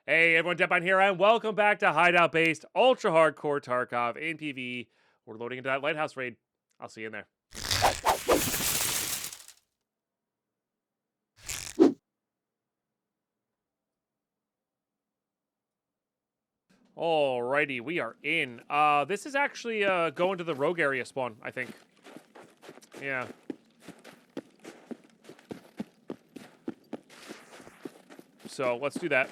Hey everyone, Deadpine here, and welcome back to Hideout-based ultra hardcore Tarkov in PvE. We're loading into that lighthouse raid. I'll see you in there. Alrighty, we are in. This is actually going to the rogue area spawn, I think. Yeah. So let's do that.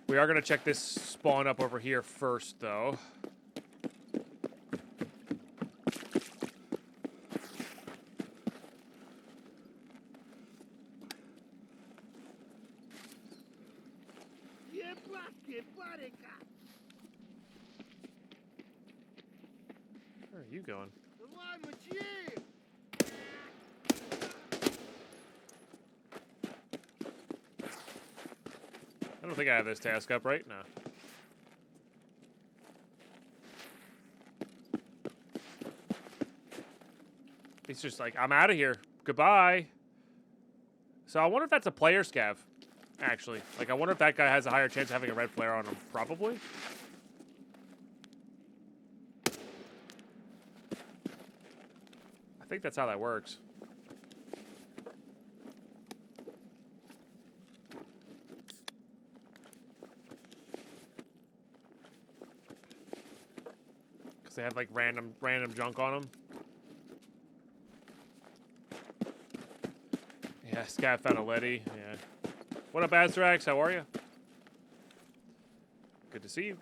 We are going to check this spawn up over here first, though. Where are you going? I don't think I have this task up, right? No. He's just like, I'm out of here. Goodbye. So I wonder if that's a player scav, actually. Like, I wonder if that guy has a higher chance of having a red flare on him. Probably. I think that's how that works. Because they have, like, random junk on them. Yeah, scav found a Letty. Yeah. What up, Azrax? How are you? Good to see you.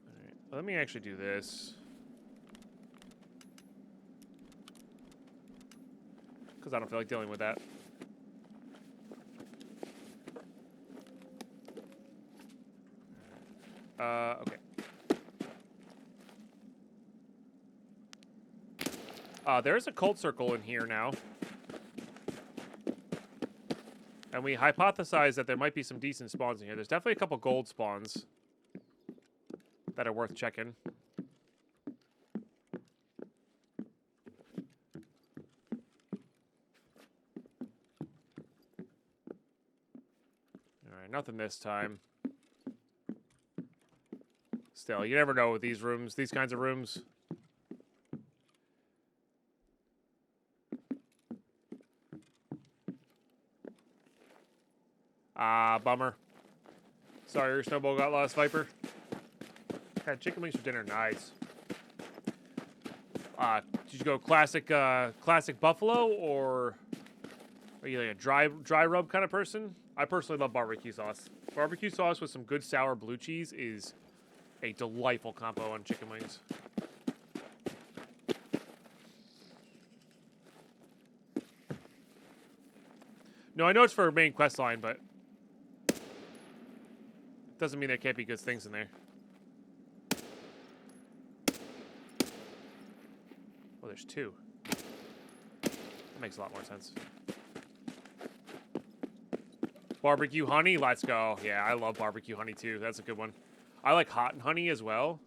Alright, let me actually do this. Because I don't feel like dealing with that. Okay. There's a cult circle in here now. And we hypothesized that there might be some decent spawns in here. There's definitely a couple gold spawns that are worth checking. Alright, nothing this time. Still, you never know with these rooms, these kinds of rooms. Bummer. Sorry, your snowball got lost, Viper. Had chicken wings for dinner, nice. Did you go classic buffalo, or are you like a dry rub kind of person? I personally love barbecue sauce. Barbecue sauce with some good sour blue cheese is a delightful combo on chicken wings. No, I know it's for a main quest line, but doesn't mean there can't be good things in there. Oh, there's two. That makes a lot more sense. Barbecue honey, let's go. Yeah, I love barbecue honey too. That's a good one. I like hot honey as well.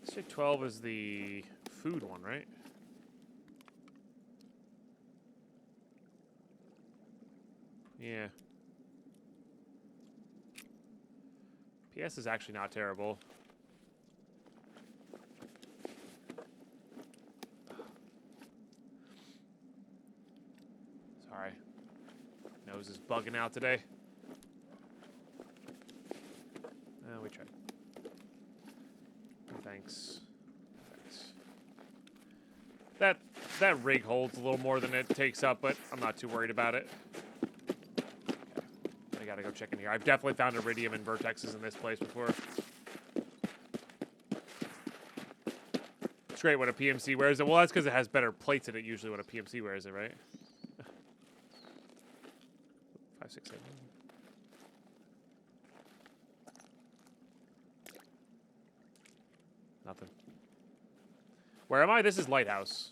District 12 is the food one, right? Yeah. PS is actually not terrible. Sorry. Nose is bugging out today. We tried. Thanks. That rig holds a little more than it takes up, but I'm not too worried about it. Okay. I gotta go check in here. I've definitely found iridium and vertexes in this place before. It's great when a PMC wears it. Well, that's because it has better plates in it usually when a PMC wears it, right? 5, 6, 7. Nothing. Where am I? This is Lighthouse.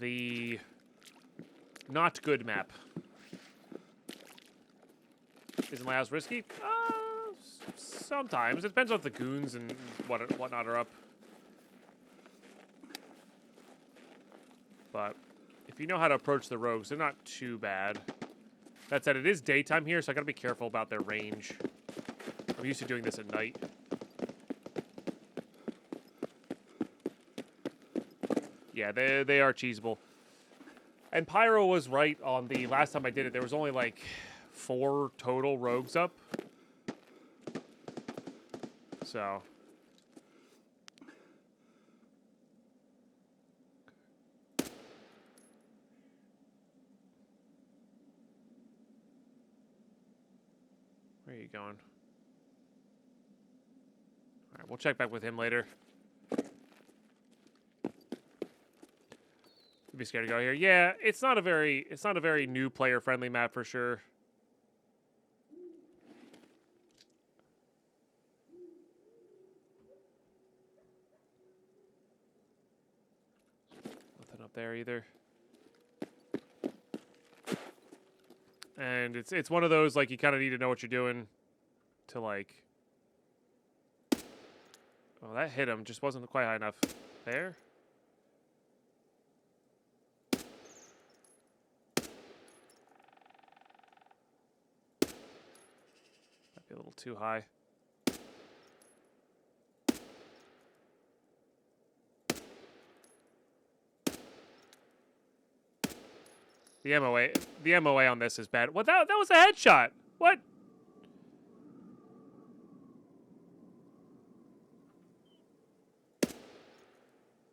The not good map. Isn't Lighthouse risky? Sometimes. It depends on if the goons and whatnot are up. But if you know how to approach the rogues, they're not too bad. That said, it is daytime here, so I gotta be careful about their range. I'm used to doing this at night. Yeah, they are cheesable. And Pyro was right on the last time I did it. There was only like 4 total rogues up. So. Where are you going? Alright, we'll check back with him later. You'd be scared to go here. Yeah, it's not a very new player friendly map for sure. Nothing up there either. And it's one of those, like, you kind of need to know what you're doing to, like... Oh, that hit him. Just wasn't quite high enough. There? Might be a little too high. The MOA on this is bad. What? That was a headshot. What?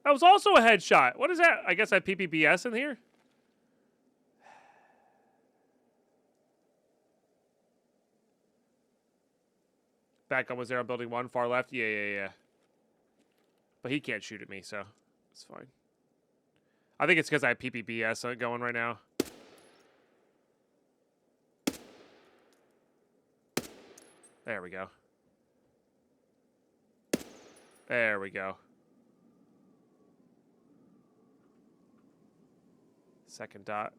That was also a headshot. What is that? I guess I have PPBS in here. Backup was there on building 1, far left. Yeah. But he can't shoot at me, so it's fine. I think it's because I have PPBS going right now. There we go. There we go. Second dot.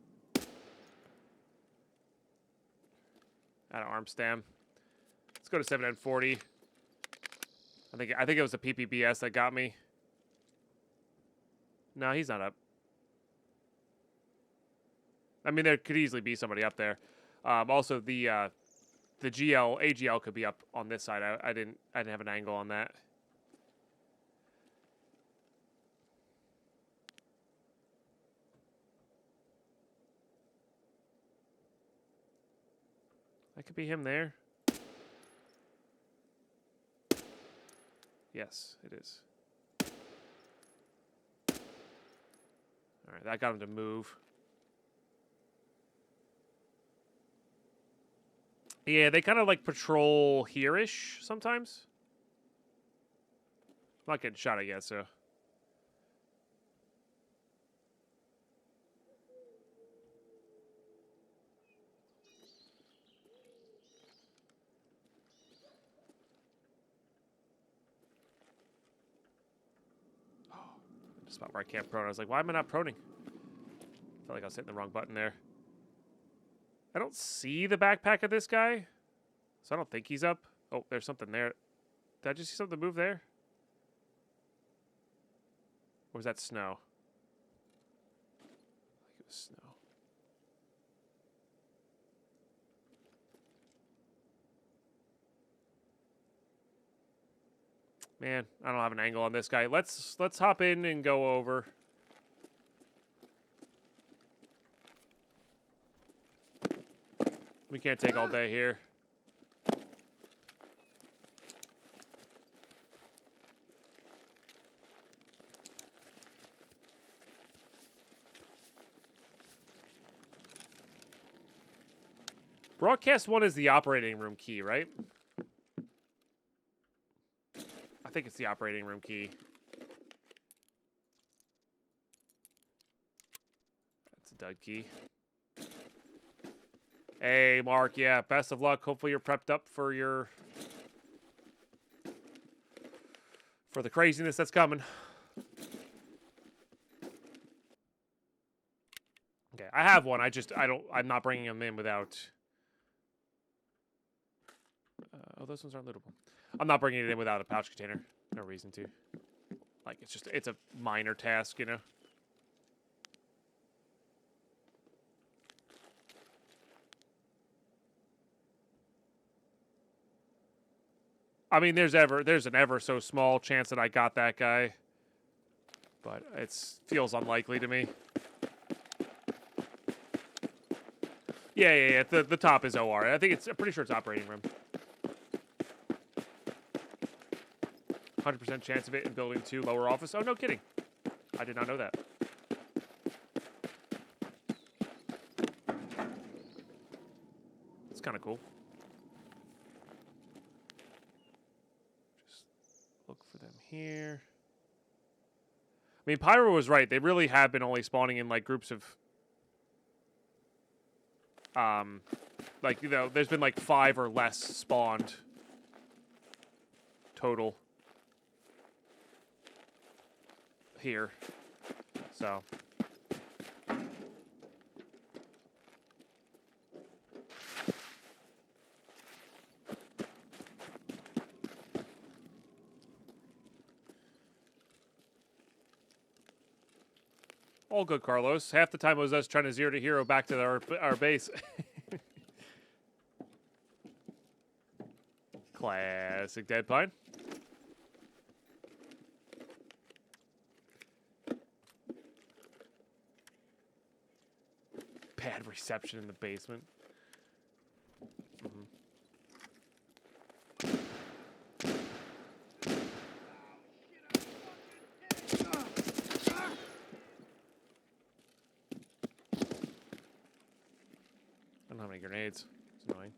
Out of arm stam. Let's go to 7 and 40. I think it was the PPBS that got me. No, he's not up. I mean, there could easily be somebody up there. Also, the AGL could be up on this side. I didn't have an angle on that. That could be him there. Yes, it is. All right, that got him to move. Yeah, they kind of like patrol here-ish sometimes. I'm not getting shot at yet, so. Oh, the spot where I can't prone. I was like, why am I not proning? I felt like I was hitting the wrong button there. I don't see the backpack of this guy, so I don't think he's up. Oh, there's something there. Did I just see something move there? Or was that snow? I think it was snow. Man, I don't have an angle on this guy. Let's hop in and go over. We can't take all day here. Broadcast 1 is the operating room key, right? I think it's the operating room key. That's a dud key. Hey, Mark, yeah, best of luck. Hopefully you're prepped up for the craziness that's coming. Okay, I have one. I'm not bringing them in without... oh, those ones aren't lootable. I'm not bringing it in without a pouch container. No reason to. Like, it's a minor task, you know? I mean, there's an ever so small chance that I got that guy, but it feels unlikely to me. Yeah. The top is OR. I'm pretty sure it's operating room. 100% chance of it in building 2, lower office. Oh, no kidding. I did not know that. It's kind of cool. Look for them here. I mean, Pyro was right. They really have been only spawning in, like, groups of... like, you know, there's been, like, 5 or less spawned total here. So... all good, Carlos. Half the time it was us trying to zero to hero back to our base. Classic Deadpine. Bad reception in the basement. I don't have any grenades. It's annoying.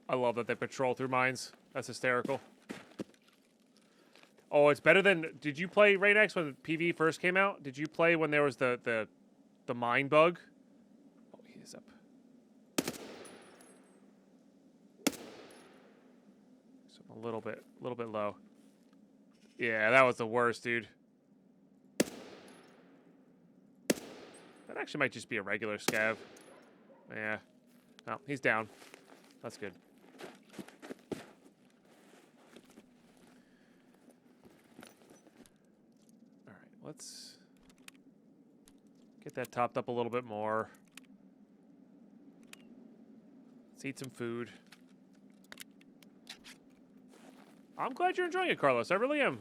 I love that they patrol through mines. That's hysterical. Oh, it's better than... Did you play Raynex when PvE first came out? Did you play when there was the mine bug? Oh, he is up. So I'm a little bit low. Yeah, that was the worst, dude. That actually might just be a regular scav. Yeah. Oh, he's down. That's good. Let's get that topped up a little bit more. Let's eat some food. I'm glad you're enjoying it, Carlos. I really am.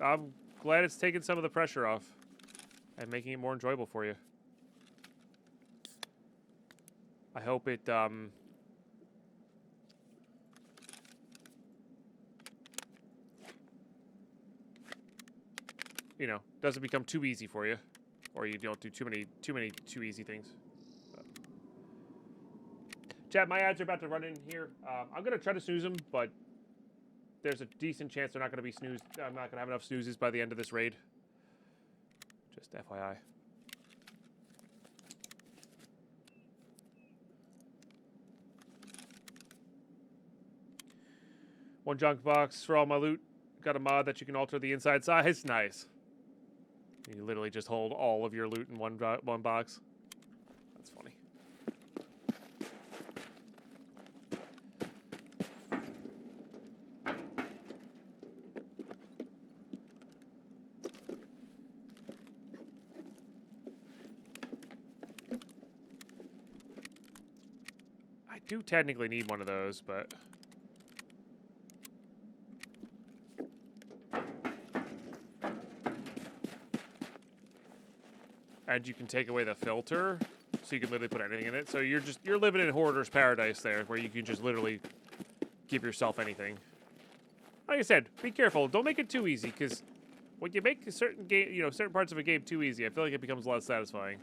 I'm glad it's taking some of the pressure off and making it more enjoyable for you. I hope it you know, doesn't become too easy for you, or you don't do too many too easy things. But. Chat, my ads are about to run in here. I'm gonna try to snooze them, but there's a decent chance they're not gonna be snoozed. I'm not gonna have enough snoozes by the end of this raid. Just FYI. One junk box for all my loot. Got a mod that you can alter the inside size. Nice. You literally just hold all of your loot in one box. That's funny. I do technically need one of those, but... And you can take away the filter, so you can literally put anything in it. So you're living in hoarder's paradise there, where you can just literally give yourself anything. Like I said, be careful. Don't make it too easy, because when you make a certain game, certain parts of a game too easy, I feel like it becomes less satisfying.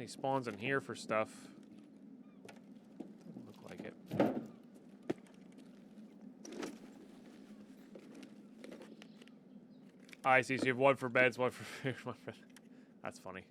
spawns in here for stuff. Doesn't look like it. I see. So you have one for beds, one for food, one for... That's funny.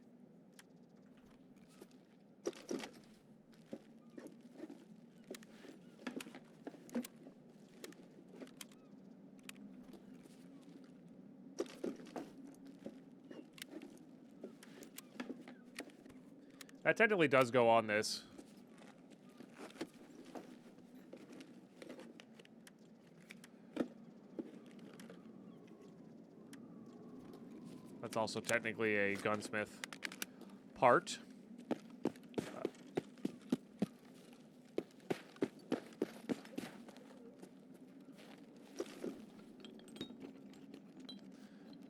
That technically does go on this. That's also technically a gunsmith part.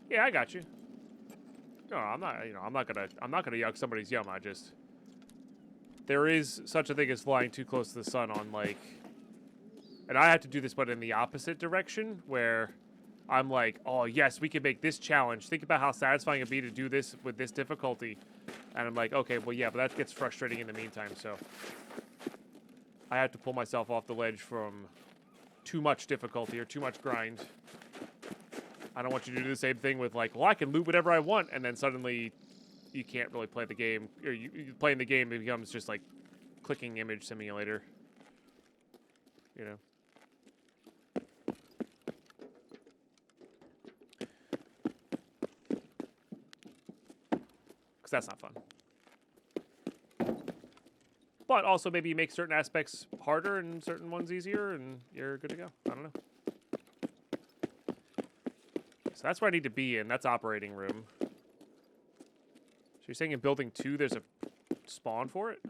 Yeah, I got you. No, I'm not. You know, I'm not gonna yuck somebody's yum. I just. There is such a thing as flying too close to the sun on, like... And I have to do this, but in the opposite direction, where I'm like, oh, yes, we can make this challenge. Think about how satisfying it'd be to do this with this difficulty. And I'm like, okay, well, yeah, but that gets frustrating in the meantime, so... I have to pull myself off the ledge from too much difficulty or too much grind. I don't want you to do the same thing with, like, well, I can loot whatever I want, and then suddenly... You can't really play the game, or you playing the game, it becomes just like clicking image simulator, you know. Because that's not fun. But also maybe you make certain aspects harder and certain ones easier, and you're good to go. I don't know. So that's where I need to be in. That's operating room. So you're saying in building 2 there's a spawn for it?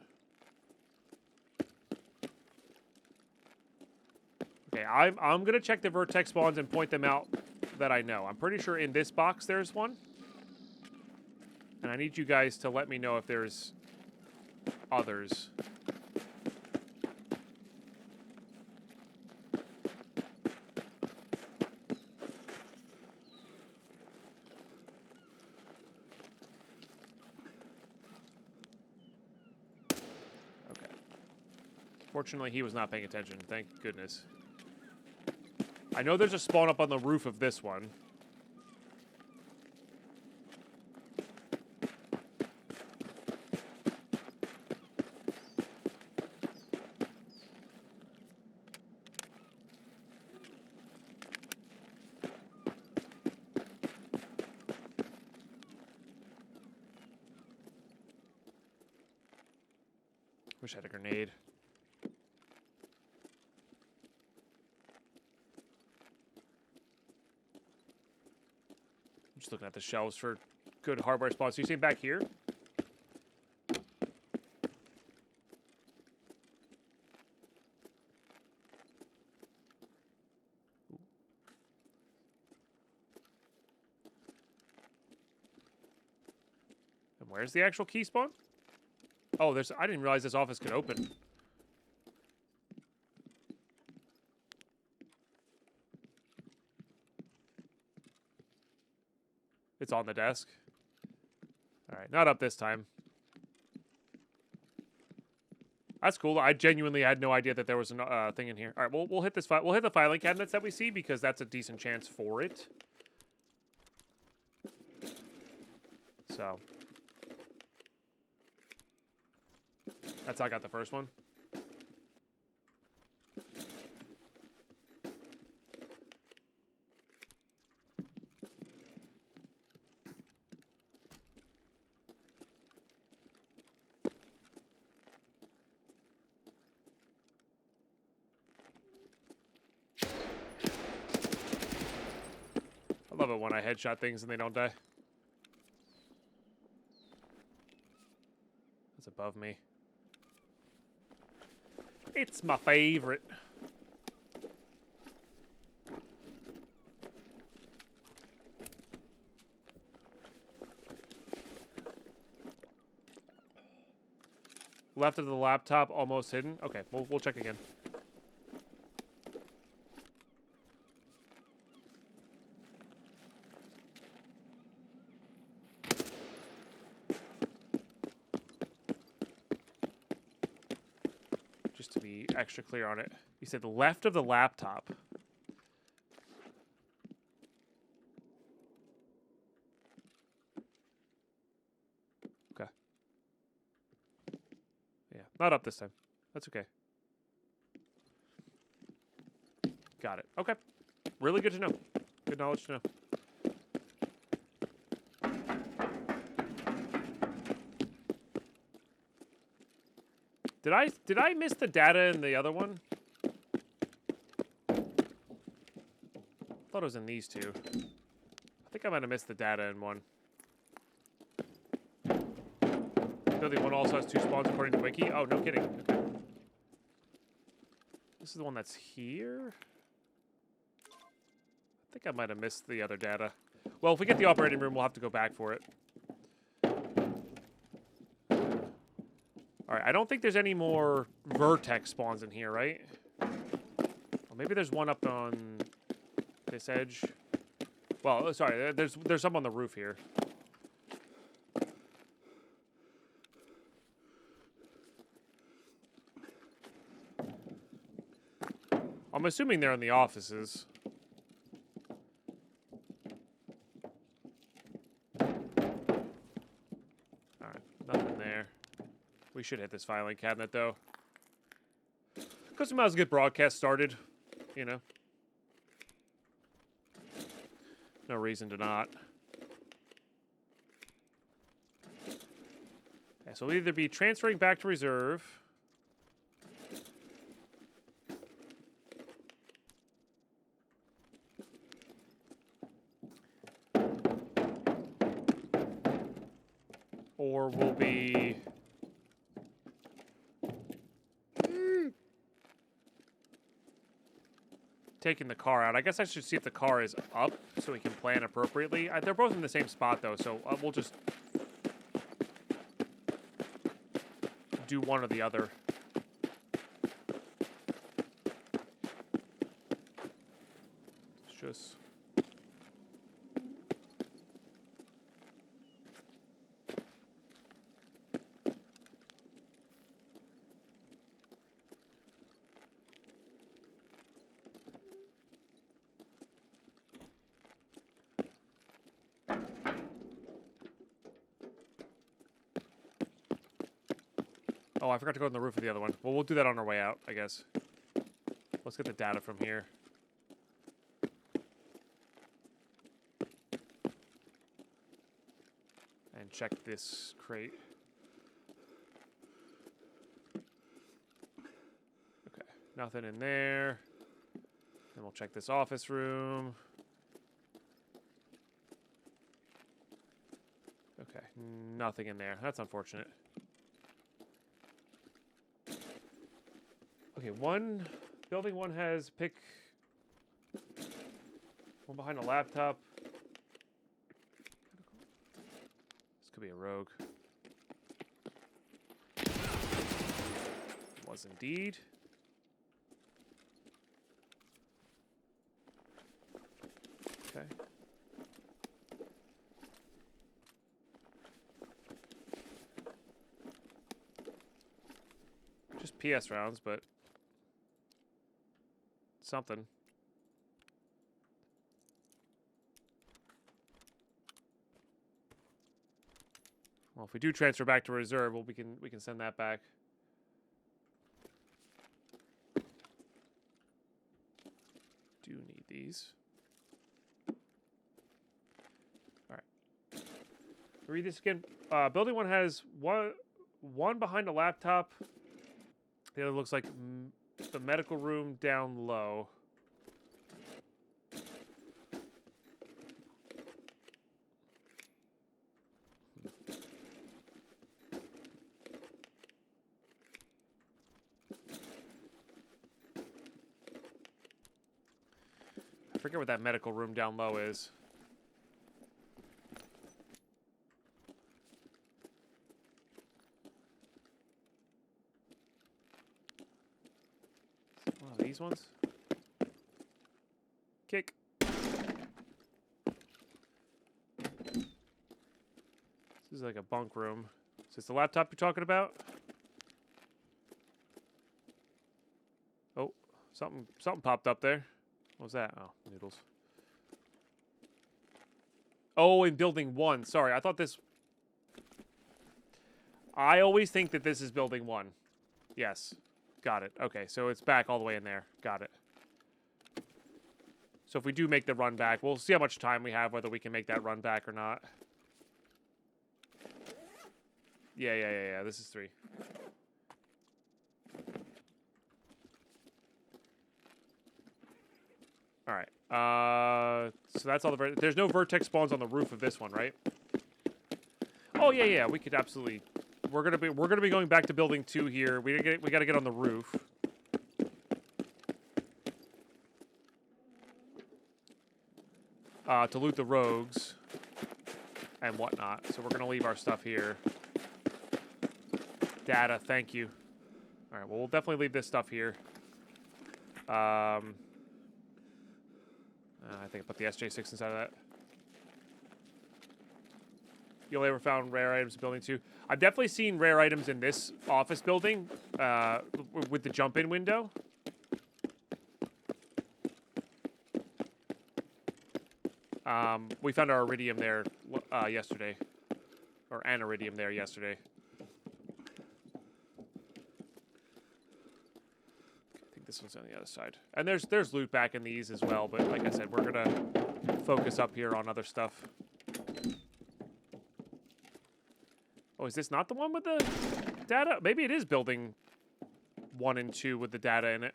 Okay, I'm gonna check the vertex spawns and point them out that I know. I'm pretty sure in this box there's one. And I need you guys to let me know if there's others. Fortunately, he was not paying attention. Thank goodness. I know there's a spawn up on the roof of this one. Wish I had a grenade. Just looking at the shelves for good hardware spots. So you see back here? And where's the actual key spawn? Oh, there's... I didn't realize this office could open. It's on the desk. All right, not up this time. That's cool. I genuinely had no idea that there was a thing in here. All right, we'll hit this. We'll hit the filing cabinets that we see because that's a decent chance for it. So that's how I got the first one. I love it when I headshot things and they don't die. That's above me. It's my favorite. Left of the laptop, almost hidden. Okay, we'll check again. just to be extra clear on it. You said the left of the laptop. Okay. Yeah, not up this time. That's okay. Got it. Okay. Really good to know. Good knowledge to know. Did I miss the data in the other one? Thought it was in these two. I think I might have missed the data in one. Building one also has 2 spawns according to Wiki. Oh, no kidding. Okay. This is the one that's here. I think I might have missed the other data. Well, if we get the operating room, we'll have to go back for it. Alright, I don't think there's any more vertex spawns in here, right? Well, maybe there's one up on this edge. Well, sorry, there's some on the roof here. I'm assuming they're in the offices. Alright, nothing there. We should hit this filing cabinet, though. Because we might as well get broadcast started, you know. No reason to not. Okay, so we'll either be transferring back to reserve. Or we'll be... taking the car out. I guess I should see if the car is up so we can plan appropriately. They're both in the same spot, though, so we'll just do one or the other. It's just... Oh, I forgot to go on the roof of the other one. Well, we'll do that on our way out, I guess. Let's get the data from here. And check this crate. Okay, nothing in there. Then we'll check this office room. Okay, nothing in there. That's unfortunate. Okay, building one has pick one behind a laptop. This could be a rogue. Was indeed. Okay. Just PS rounds, but something. Well, if we do transfer back to reserve, well, we can send that back. Do need these. All right. Read this again. Building one has one behind a laptop. The other looks like the medical room down low. I forget what that medical room down low is. These ones? Kick. This is like a bunk room. Is this the laptop you're talking about? Something popped up there. What was that? Oh, noodles. Oh, in building 1. Sorry, I thought this... I always think that this is building 1. Yes. Got it. Okay, so it's back all the way in there. Got it. So if we do make the run back, we'll see how much time we have, whether we can make that run back or not. Yeah. This is 3. All right. So that's all the... There's no vertex spawns on the roof of this one, right? Oh yeah. We could absolutely... We're gonna be going back to building 2 here. We gotta get on the roof. To loot the rogues and whatnot. So we're gonna leave our stuff here. Data, thank you. All right, well, we'll definitely leave this stuff here. I think I put the SJ6 inside of that. You only ever found rare items in building 2? I've definitely seen rare items in this office building with the jump-in window. We found our iridium there yesterday. Or an iridium there yesterday. I think this one's on the other side. And there's loot back in these as well, but like I said, we're going to focus up here on other stuff. Oh, is this not the one with the data? Maybe it is building 1 and 2 with the data in it.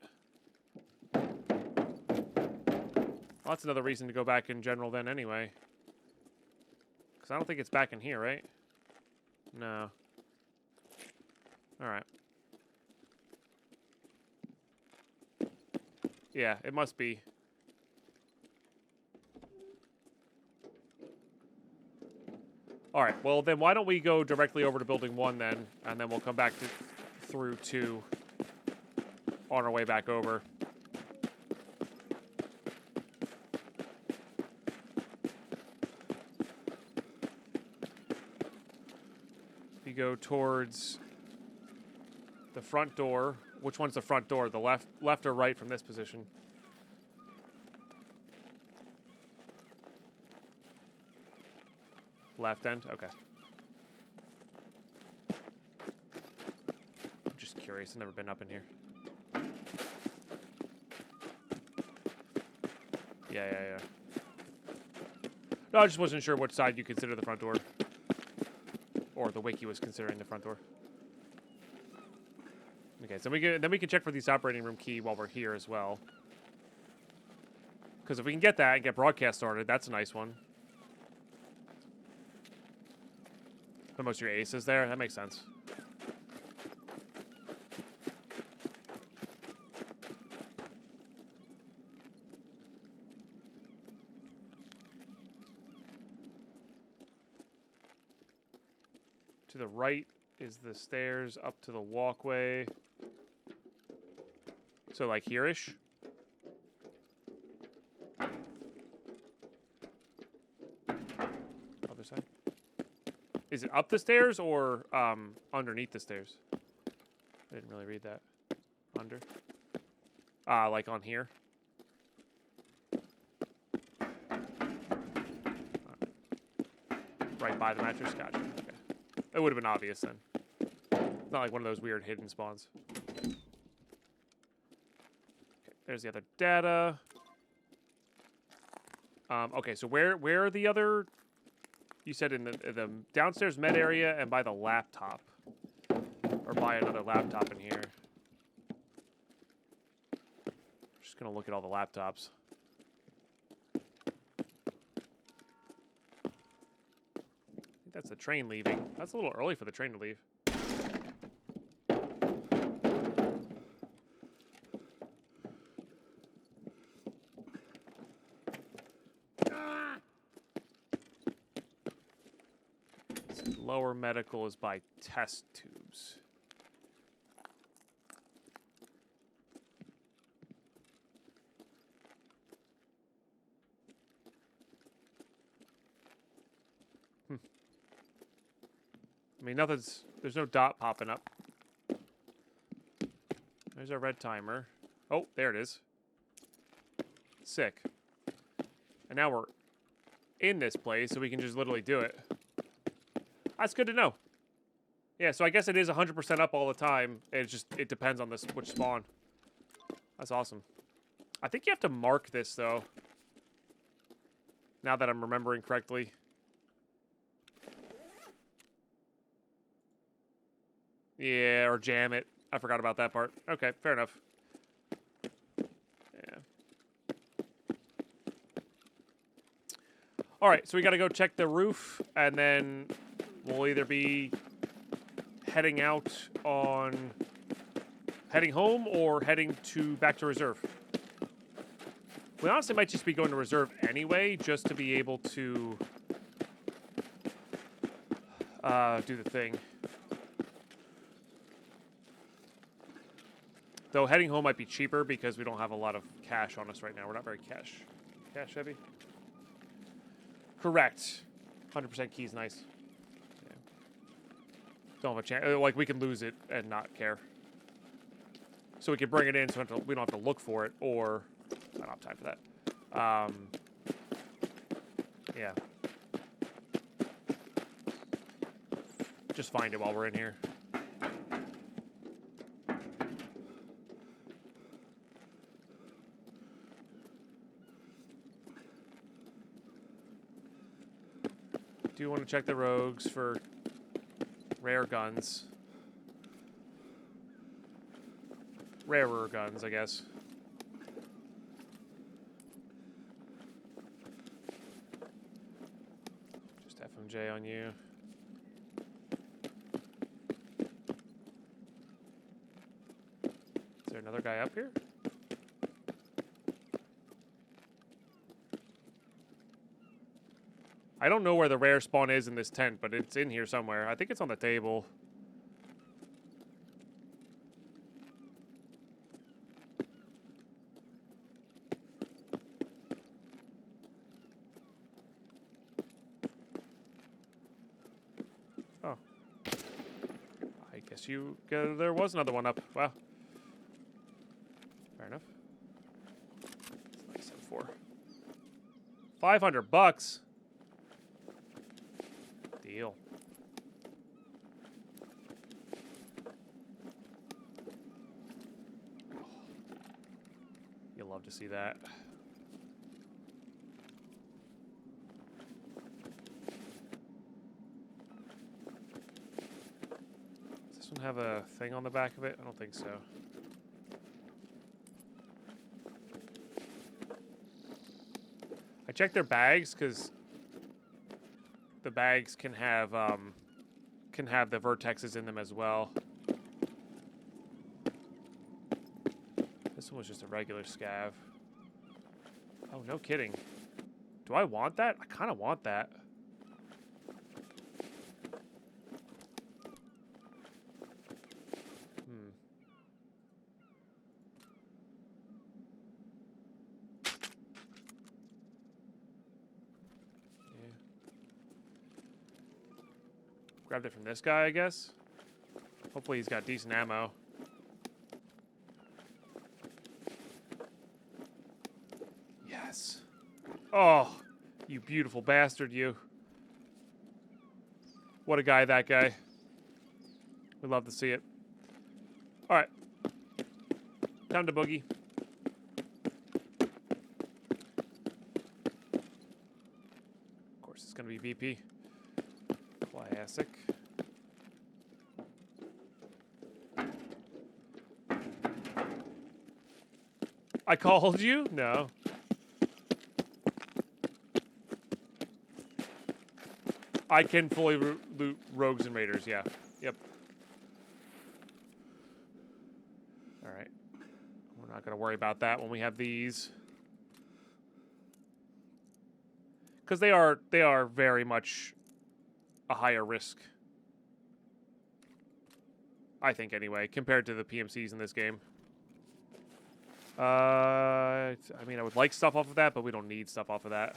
Well, that's another reason to go back in general then anyway. Because I don't think it's back in here, right? No. Alright. Yeah, it must be. Alright, well then why don't we go directly over to building 1 then, and then we'll come back to through 2 on our way back over. If you go towards the front door, which one's the front door? The left or right from this position? Left end? Okay. I'm just curious. I've never been up in here. Yeah. No, I just wasn't sure what side you consider the front door. Or the wiki was considering the front door. Okay, so then we can check for this operating room key while we're here as well. Because if we can get that and get broadcast started, that's a nice one. Put most of your aces there. That makes sense. To the right is the stairs up to the walkway. So like here-ish. Other side. Is it up the stairs or underneath the stairs? I didn't really read that. Under. Like on here. Right by the mattress. Gotcha. Okay. It would have been obvious then. It's not like one of those weird hidden spawns. Okay, there's the other data. Okay, so where are the other... You said in the downstairs med area and by the laptop. Or by another laptop in here. Just gonna look at all the laptops. I think that's the train leaving. That's a little early for the train to leave. Lower medical is by test tubes. I mean, there's no dot popping up. There's our red timer. Oh, there it is. Sick. And now we're in this place, so we can just literally do it. That's good to know. Yeah, so I guess it is 100% up all the time. It depends on which spawn. That's awesome. I think you have to mark this, though. Now that I'm remembering correctly. Yeah, or jam it. I forgot about that part. Okay, fair enough. Yeah. All right, so we got to go check the roof, and then we'll either be heading home or heading back to reserve. We honestly might just be going to reserve anyway, just to be able to do the thing. Though heading home might be cheaper because we don't have a lot of cash on us right now. We're not very cash heavy. Correct. 100% key's nice. Yeah. Don't have a chance. Like, we can lose it and not care. So we can bring it in so we don't have to look for it, or I don't have time for that. Yeah. Just find it while we're in here. Do want to check the rogues for rare guns. Rarer guns, I guess. Just FMJ on you. Is there another guy up here? I don't know where the rare spawn is in this tent, but it's in here somewhere. I think it's on the table. Oh. I guess there was another one up. Wow. Fair enough. It's nice M4. $500. Deal. You'll love to see that. Does this one have a thing on the back of it? I don't think so. I checked their bags because the bags can have the vertexes in them as well. This one was just a regular scav. Oh, no kidding. Do I want that? I kind of want that. Grabbed it from this guy, I guess. Hopefully he's got decent ammo. Yes. Oh, you beautiful bastard, you. What a guy, that guy. We'd love to see it. All right. Time to boogie. Of course, it's going to be VP. Classic. I called you? No. I can fully loot rogues and raiders, yeah. Yep. Alright. We're not going to worry about that when we have these. Because they are very much a higher risk. I think, anyway, compared to the PMCs in this game. I mean, I would like stuff off of that, but we don't need stuff off of that.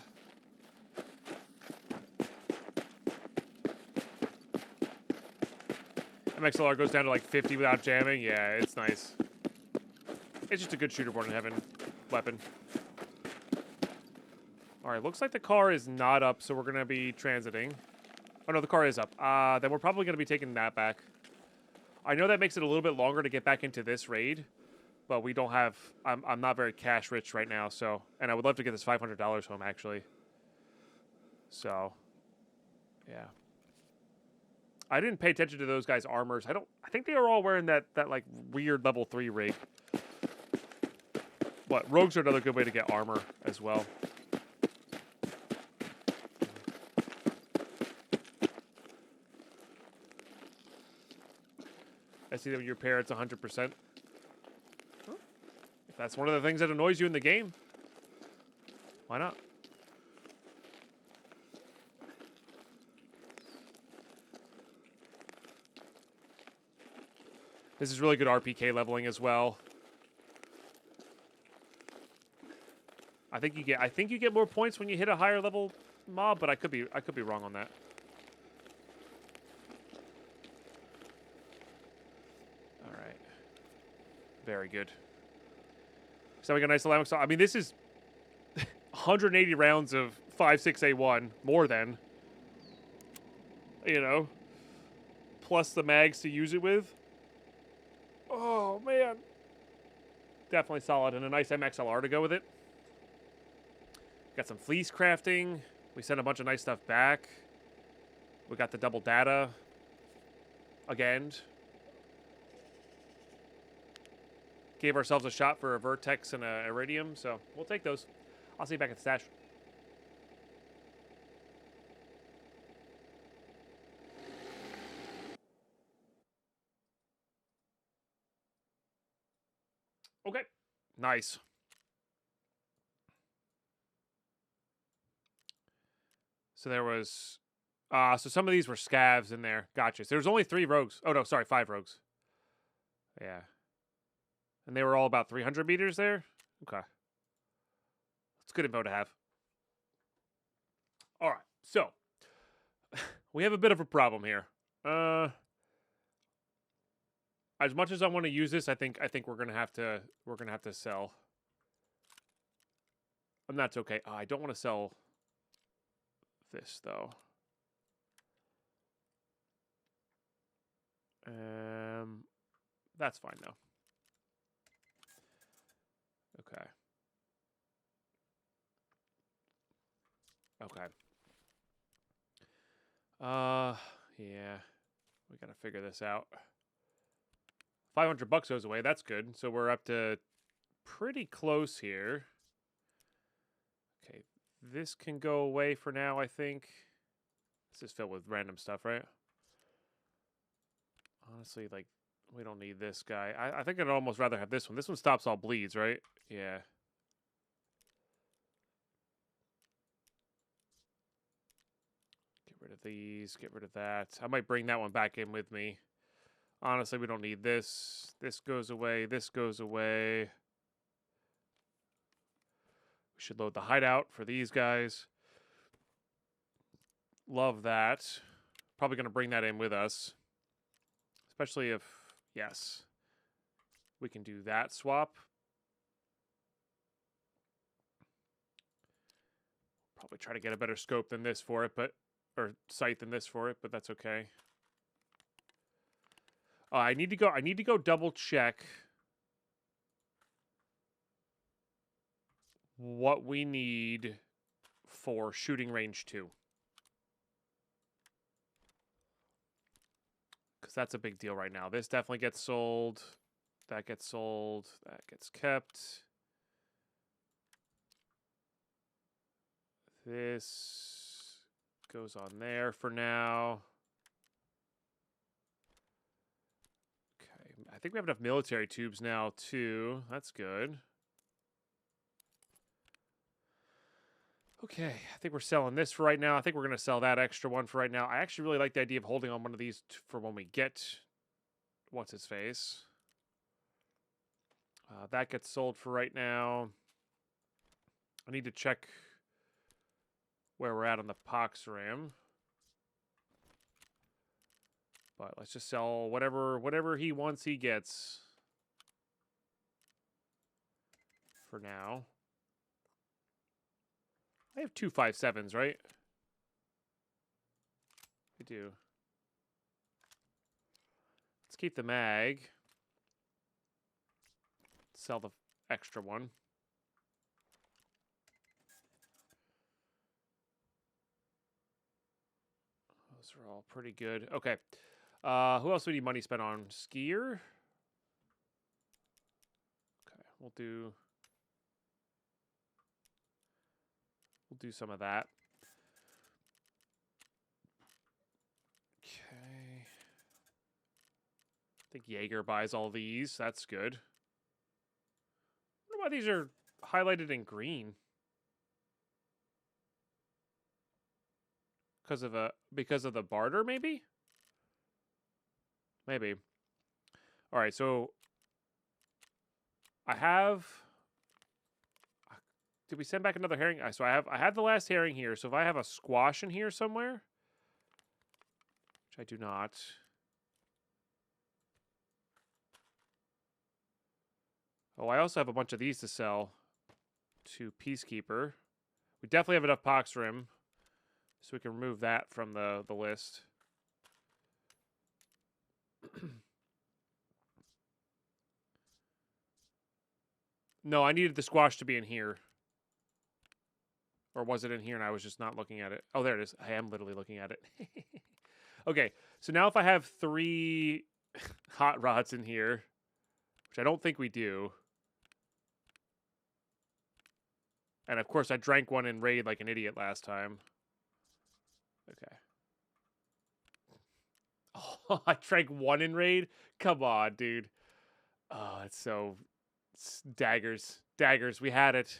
MXLR goes down to like 50 without jamming. Yeah, it's nice. It's just a good shooter born in heaven weapon. All right, looks like the car is not up, so we're going to be transiting. Oh, no, the car is up. Then we're probably going to be taking that back. I know that makes it a little bit longer to get back into this raid, but we don't have... I'm not very cash rich right now, so... And I would love to get this $500 home, actually. So, yeah. I didn't pay attention to those guys' armors. I think they were all wearing that like, weird level 3 rig. But rogues are another good way to get armor as well. I see that when you repair, it's 100%. If that's one of the things that annoys you in the game, why not? This is really good RPK leveling as well. I think you get more points when you hit a higher level mob, but I could be wrong on that. All right. Very good. So we got a nice allowance. I mean, this is 180 rounds of 5.6A1, more than, you know, plus the mags to use it with. Oh, man. Definitely solid, and a nice MXLR to go with it. Got some fleece crafting. We sent a bunch of nice stuff back. We got the double data. Again. Gave ourselves a shot for a Vertex and a Iridium, so we'll take those. I'll see you back at the stash. Okay. Nice. So there was... so some of these were scavs in there. Gotcha. So there was only 3 rogues. Oh, no, sorry, 5 rogues. Yeah. And they were all about 300 meters there? Okay. That's good info to have. All right. So, we have a bit of a problem here. As much as I want to use this, I think we're gonna have to sell. And that's okay. Oh, I don't want to sell this though. That's fine though. Okay. Okay. Yeah. We gotta figure this out. $500 goes away. That's good. So we're up to pretty close here. Okay. This can go away for now, I think. This is filled with random stuff, right? Honestly, like, we don't need this guy. I think I'd almost rather have this one. This one stops all bleeds, right? Yeah. Get rid of these. Get rid of that. I might bring that one back in with me. Honestly, we don't need this. This goes away. This goes away. We should load the hideout for these guys. Love that. Probably going to bring that in with us. Especially if, yes, we can do that swap. Probably try to get a better scope than this for it, but, or sight than this for it, but that's okay. I need to go double check what we need for shooting range 2. Because that's a big deal right now. This definitely gets sold. That gets sold. That gets kept. This goes on there for now. I think we have enough military tubes now, too. That's good. Okay, I think we're selling this for right now. I think we're going to sell that extra one for right now. I actually really like the idea of holding on one of these for when we get... What's-his-face? That gets sold for right now. I need to check where we're at on the Pox RAM. But let's just sell whatever he wants, he gets. for now. I have 2 5.7s, right? I do. Let's keep the mag. Sell the extra one. Those are all pretty good. Okay. Who else do we need money spent on? Skier? Okay, we'll do some of that. Okay. I think Jaeger buys all these. That's good. I wonder why these are highlighted in green. Because of the barter, maybe? Maybe. All right, so I have. Did we send back another herring? So I had the last herring here. So if I have a squash in here somewhere, which I do not. Oh, I also have a bunch of these to sell to Peacekeeper. We definitely have enough pox rim, so we can remove that from the list. No, I needed the squash to be in here. Or was it in here and I was just not looking at it? Oh, there it is. I am literally looking at it. Okay, so now if I have 3 hot rods in here, which I don't think we do. And of course, I drank one in raid like an idiot last time. Okay. Oh, I drank one in raid? Come on, dude. Oh, it's daggers. Daggers, we had it.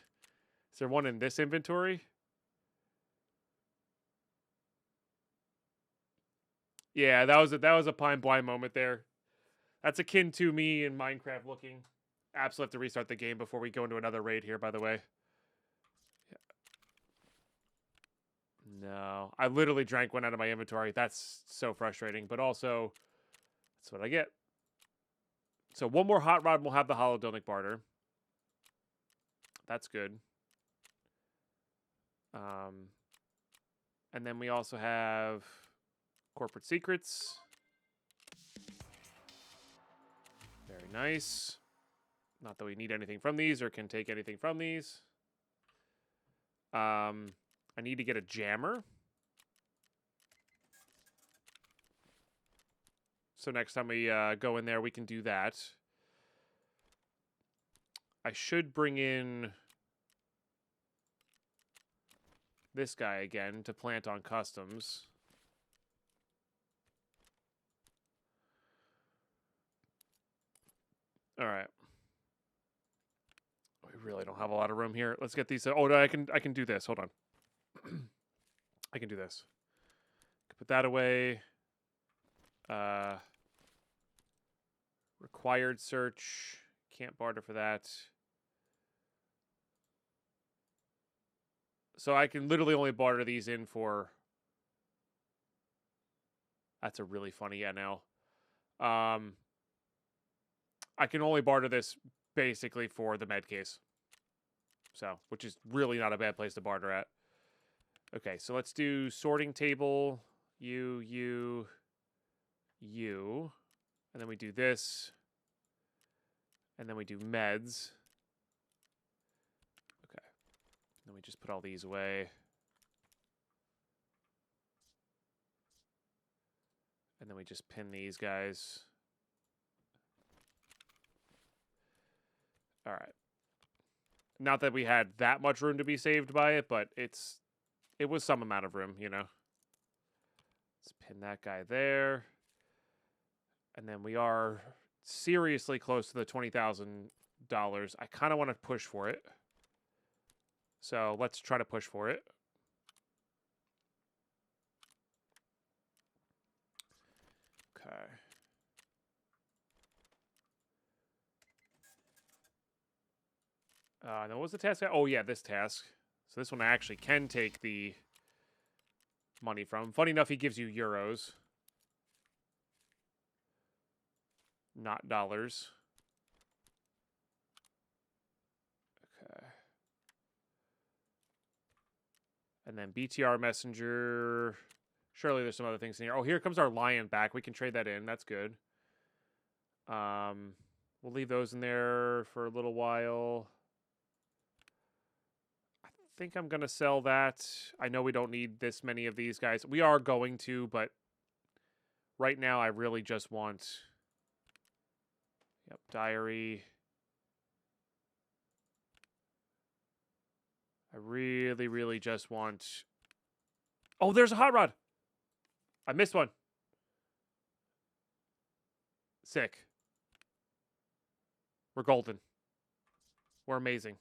Is there one in this inventory? Yeah, that was a pine blind moment there. That's akin to me in Minecraft looking. Absolutely have to restart the game before we go into another raid here, by the way. No, I literally drank one out of my inventory. That's so frustrating, but also that's what I get. So one more hot rod, we'll have the holodilnic barter. That's good. And then we also have corporate secrets. Very nice. Not that we need anything from these or can take anything from these. I need to get a jammer. So next time we go in there, we can do that. I should bring in this guy again to plant on customs. All right. We really don't have a lot of room here. Let's get these. Oh, no, I can do this. Hold on. I can do this. Put that away. Required search. Can't barter for that. So I can literally only barter these in for... That's a really funny now. I can only barter this basically for the med case. So, which is really not a bad place to barter at. Okay, so let's do sorting table. You. And then we do this. And then we do meds. Okay. Then we just put all these away. And then we just pin these guys. All right. Not that we had that much room to be saved by it, but it was some amount of room, you know. Let's pin that guy there. And then we are seriously close to the $20,000. I kind of want to push for it. So let's try to push for it. Okay. Then what was the task? Oh, yeah, this task. So this one I actually can take the money from. Funny enough, he gives you euros. Not dollars. Okay. And then BTR messenger. Surely there's some other things in here. Oh, here comes our lion back. We can trade that in. That's good. We'll leave those in there for a little while. I think I'm going to sell that. I know we don't need this many of these guys. We are going to, but right now I really just want... Yep, diary. I really, really just want... Oh, there's a hot rod! I missed one. Sick. We're golden. We're amazing.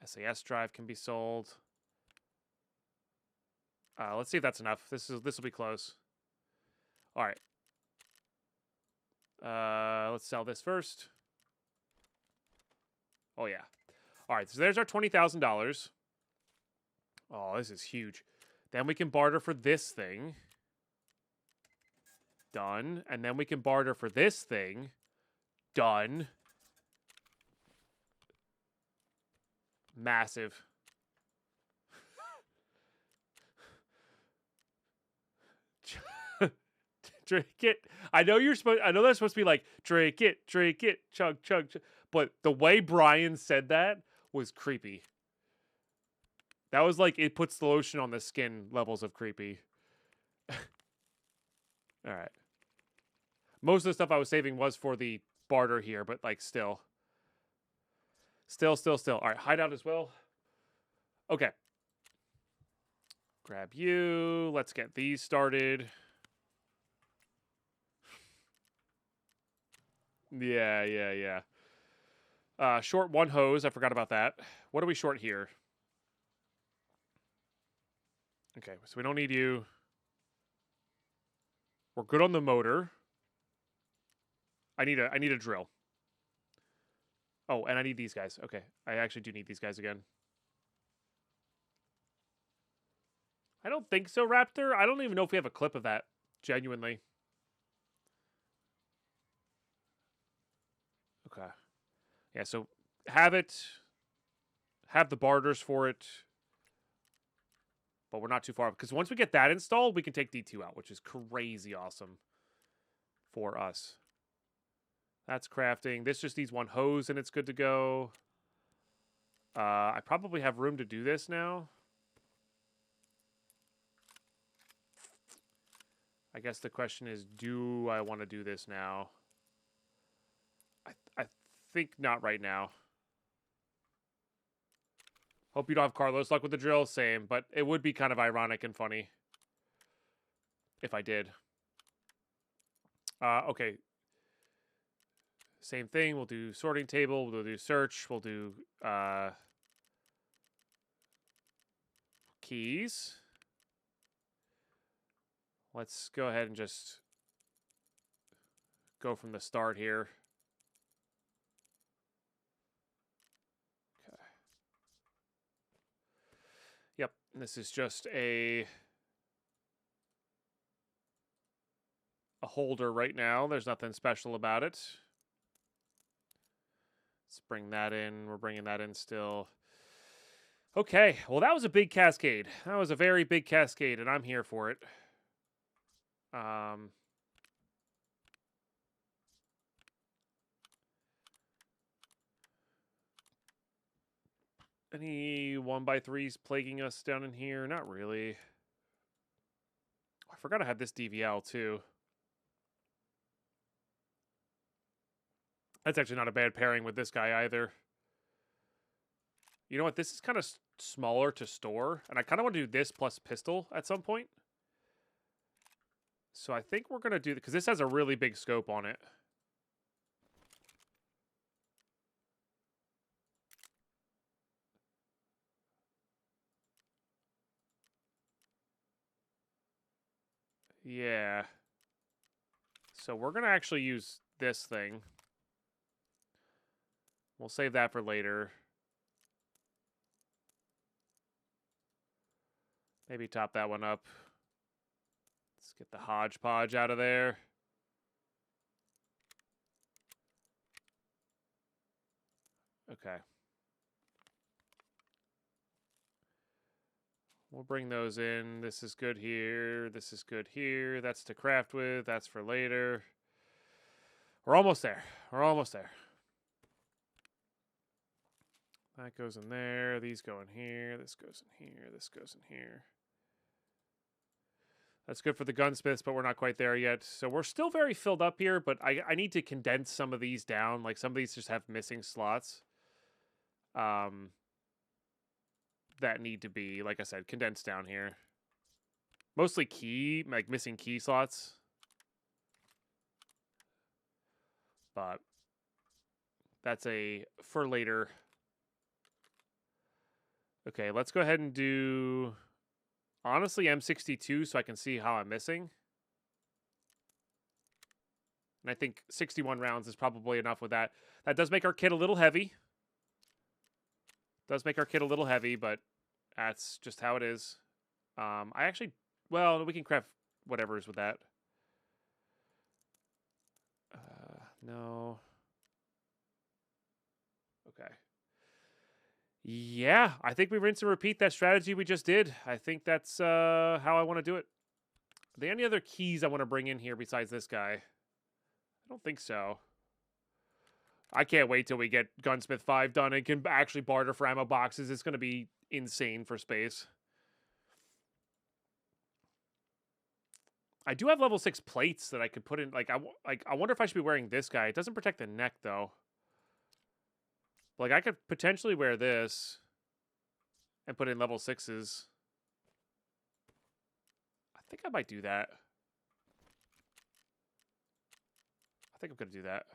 SAS drive can be sold. Let's see if that's enough. This will be close. All right. Let's sell this first. Oh yeah. All right. So there's our $20,000. Oh, this is huge. Then we can barter for this thing. Done. And then we can barter for this thing. Done. Massive. Drink it. I know you're supposed. I know that's supposed to be like drink it, chug, chug, chug. But the way Brian said that was creepy. That was like it puts the lotion on the skin levels of creepy. All right. Most of the stuff I was saving was for the barter here, but like still. Still. All right, hideout as well. Okay. Grab you. Let's get these started. Yeah. Short one hose. I forgot about that. What are we short here? Okay, so we don't need you. We're good on the motor. I need a drill. Oh, and I need these guys. Okay, I actually do need these guys again. I don't think so, Raptor. I don't even know if we have a clip of that. Genuinely. Okay. Yeah, so have it. Have the barters for it. But we're not too far. Because once we get that installed, we can take D2 out, which is crazy awesome for us. That's crafting. This just needs one hose and it's good to go. I probably have room to do this now. I guess the question is, do I want to do this now? I think not right now. Hope you don't have Carlos luck with the drill. Same, but it would be kind of ironic and funny if I did. Okay. Same thing. We'll do sorting table. We'll do search. We'll do keys. Let's go ahead and just go from the start here. Okay. Yep, this is just a holder right now. There's nothing special about it. Let's bring that in. We're bringing that in still. Okay, well, that was a big cascade. That was a very big cascade, and I'm here for it. Any 1x3s plaguing us down in here? Not really. I forgot I had this DVL too. That's actually not a bad pairing with this guy either. You know what? This is kind of smaller to store, and I kind of want to do this plus pistol at some point. So I think we're going to do... because this has a really big scope on it. Yeah. So we're going to actually use this thing. We'll save that for later. Maybe top that one up. Let's get the hodgepodge out of there. Okay. We'll bring those in. This is good here. This is good here. That's to craft with. That's for later. We're almost there. We're almost there. That goes in there. These go in here. This goes in here. This goes in here. That's good for the gunsmiths, but we're not quite there yet. So we're still very filled up here, but I need to condense some of these down. Like some of these just have missing slots. That need to be, like I said, condensed down here. Mostly key, like missing key slots. But that's a for later. Okay, let's go ahead and do, honestly, M62 so I can see how I'm missing. And I think 61 rounds is probably enough with that. That does make our kit a little heavy. Does make our kit a little heavy, but that's just how it is. I actually, well, we can craft whatever's with that. No. Okay. Yeah, I think we rinse and repeat that strategy we just did. I think that's how I want to do it. Are there any other keys I want to bring in here besides this guy? I don't think so. I can't wait till we get Gunsmith 5 done and can actually barter for ammo boxes. It's going to be insane for space. I do have level 6 plates that I could put in. I wonder if I should be wearing this guy. It doesn't protect the neck, though. Like, I could potentially wear this and put in level 6s. I think I might do that. I think I'm going to do that.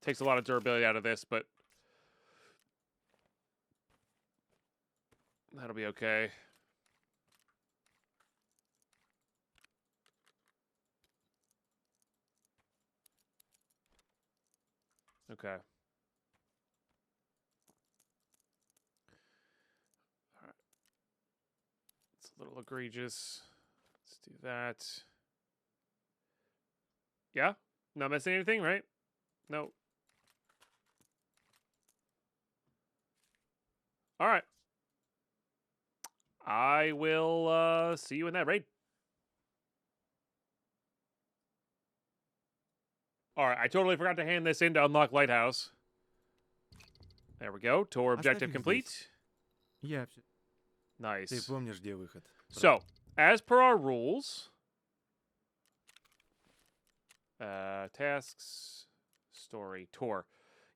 Takes a lot of durability out of this, but that'll be okay. Okay. All right. It's a little egregious. Let's do that. Yeah? Not missing anything, right? No. All right. I will see you in that raid. All right, I totally forgot to hand this in to unlock Lighthouse. There we go. Tour objective complete. Я все. Nice. Ты помнишь, где выход? So, as per our rules, tasks, story, tour.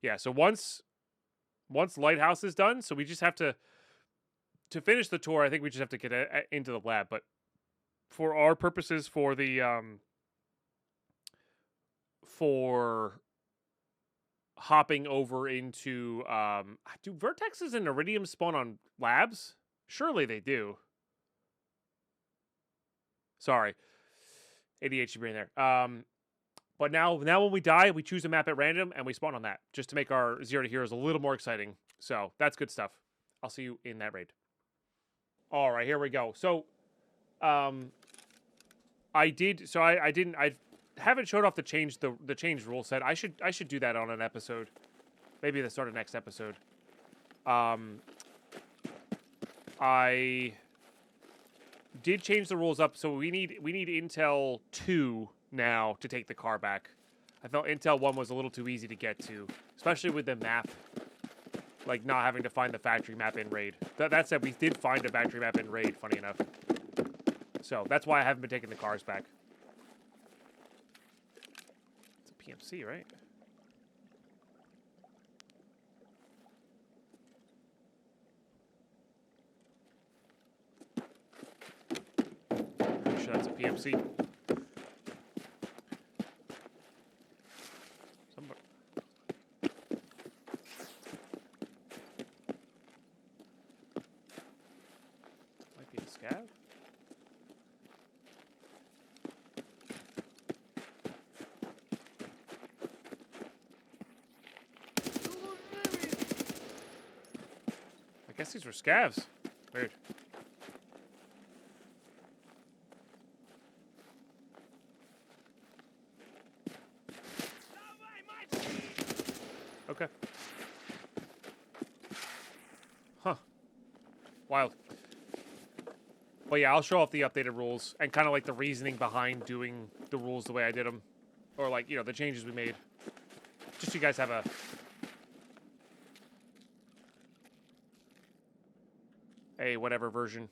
Yeah, so once Lighthouse is done, so we just have to finish the tour, I think we just have to get into the lab. But for our purposes, for the for hopping over into do vertexes and iridium spawn on labs? Surely they do. Sorry, ADHD brain there. But now when we die, we choose a map at random and we spawn on that just to make our Zero to Heroes a little more exciting. So that's good stuff. I'll see you in that raid. All right, here we go. So, I haven't showed off the change rule set. I should do that on an episode, maybe the start of next episode. I did change the rules up, so we need Intel 2 now to take the car back. I felt Intel 1 was a little too easy to get to, especially with the map. Like, not having to find the factory map in raid. That said, we did find a factory map in raid, funny enough. So, that's why I haven't been taking the cars back. It's a PMC, right? Pretty sure that's a PMC. I guess these were scavs. Weird. Wild. But yeah, I'll show off the updated rules and kind of like the reasoning behind doing the rules the way I did them. Or like, you know, the changes we made. Just so you guys have a whatever version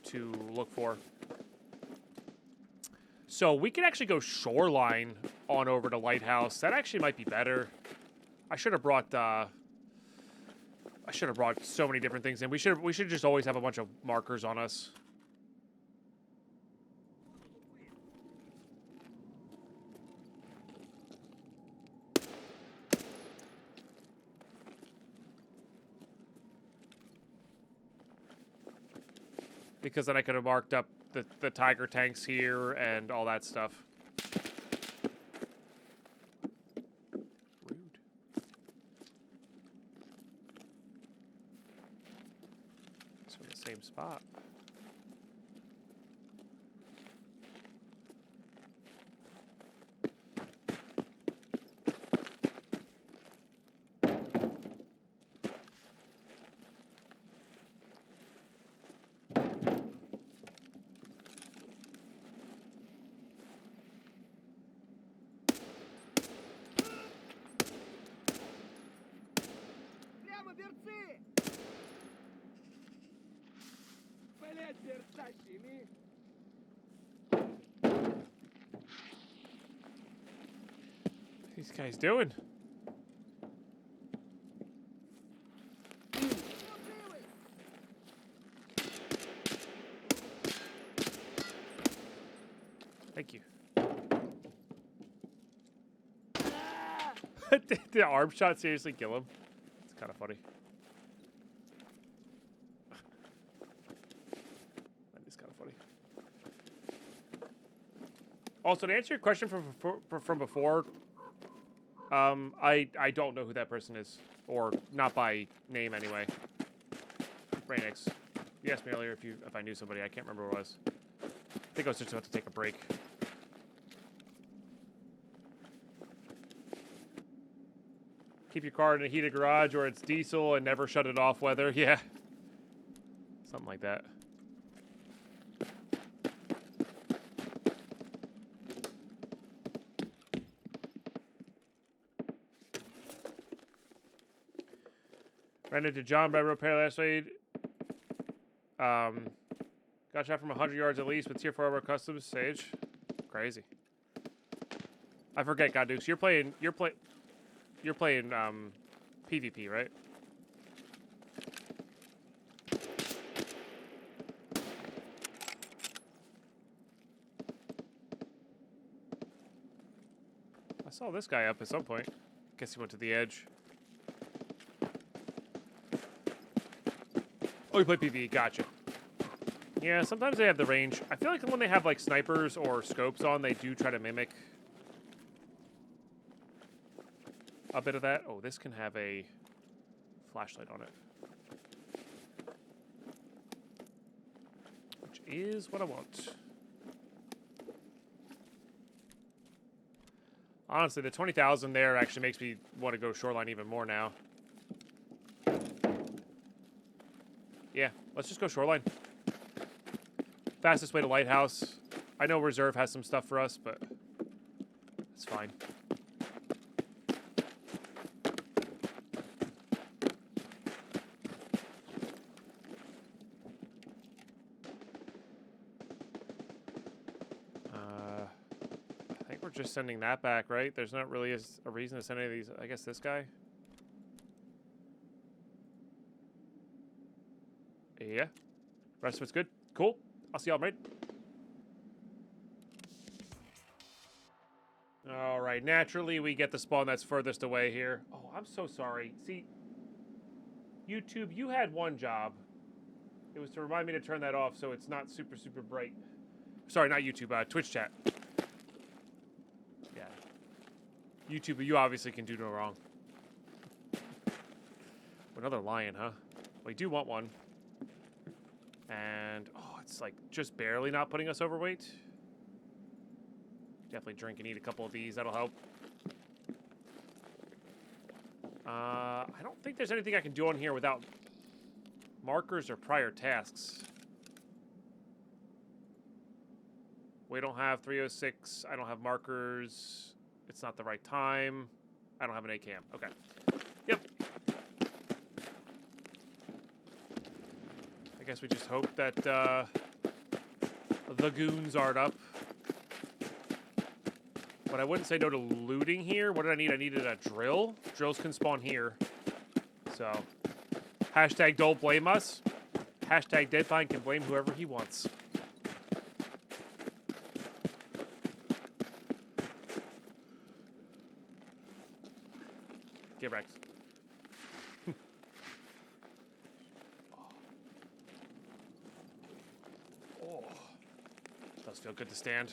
to look for. So we can actually go shoreline on over to Lighthouse. That actually might be better. I should have brought so many different things in. We should just always have a bunch of markers on us. Because then I could have marked up the tiger tanks here and all that stuff. Rude. So in the same spot. These guys doing? Thank you. Did the arm shot seriously kill him? It's kind of funny. That is kind of funny. Also, to answer your question from before, I don't know who that person is, or not by name anyway. Rainix, you asked me earlier if I knew somebody. I can't remember who it was. I think I was just about to take a break. Keep your car in a heated garage, or it's diesel and never shut it off weather. Yeah, something like that. Ran into John by repair last raid. Got shot from 100 yards at least with tier 4 customs sage. Crazy. I forget, God Dukes. You're playing PvP, right? I saw this guy up at some point. Guess he went to the edge. Oh, you play PvE, gotcha. Yeah, sometimes they have the range. I feel like when they have like snipers or scopes on, they do try to mimic a bit of that. Oh, this can have a flashlight on it. Which is what I want. Honestly, the 20,000 there actually makes me want to go shoreline even more now. Yeah, let's just go shoreline. Fastest way to Lighthouse. I know Reserve has some stuff for us, but it's fine. I think we're just sending that back, right? There's not really a reason to send any of these. I guess this guy. Yeah. Rest of it's good. Cool. I'll see y'all, mate. All right. Naturally, we get the spawn that's furthest away here. Oh, I'm so sorry. See, YouTube, you had one job. It was to remind me to turn that off so it's not super, super bright. Sorry, not YouTube. Twitch chat. Yeah. YouTube, you obviously can do no wrong. Another lion, huh? We do want one. And, oh, it's like just barely not putting us overweight. Definitely drink and eat a couple of these. That'll help. I don't think there's anything I can do on here without Markers or prior tasks. We don't have 306. I don't have markers. It's not the right time. I don't have an A-cam. Okay. Yep. I guess we just hope that the goons aren't up. But I wouldn't say no to looting here. What did I need? I needed a drill. Drills can spawn here. So, hashtag don't blame us. Hashtag Deadpine can blame whoever he wants. Get wrecked. Oh. Does feel good to stand.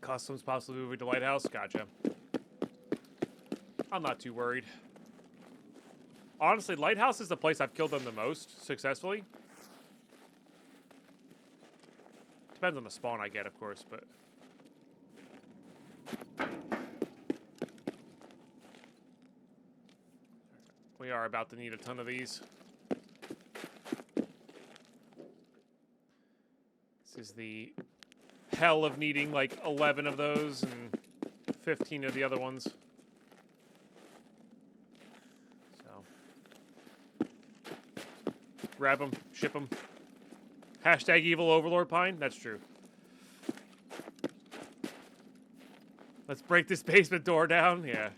Customs possibly moving to Lighthouse. Gotcha. I'm not too worried. Honestly, Lighthouse is the place I've killed them the most successfully. Depends on the spawn I get, of course, but... We are about to need a ton of these. This is the hell of needing like 11 of those and 15 of the other ones. So. Grab them, ship them. Hashtag evil overlord pine. That's true. Let's break this basement door down. Yeah.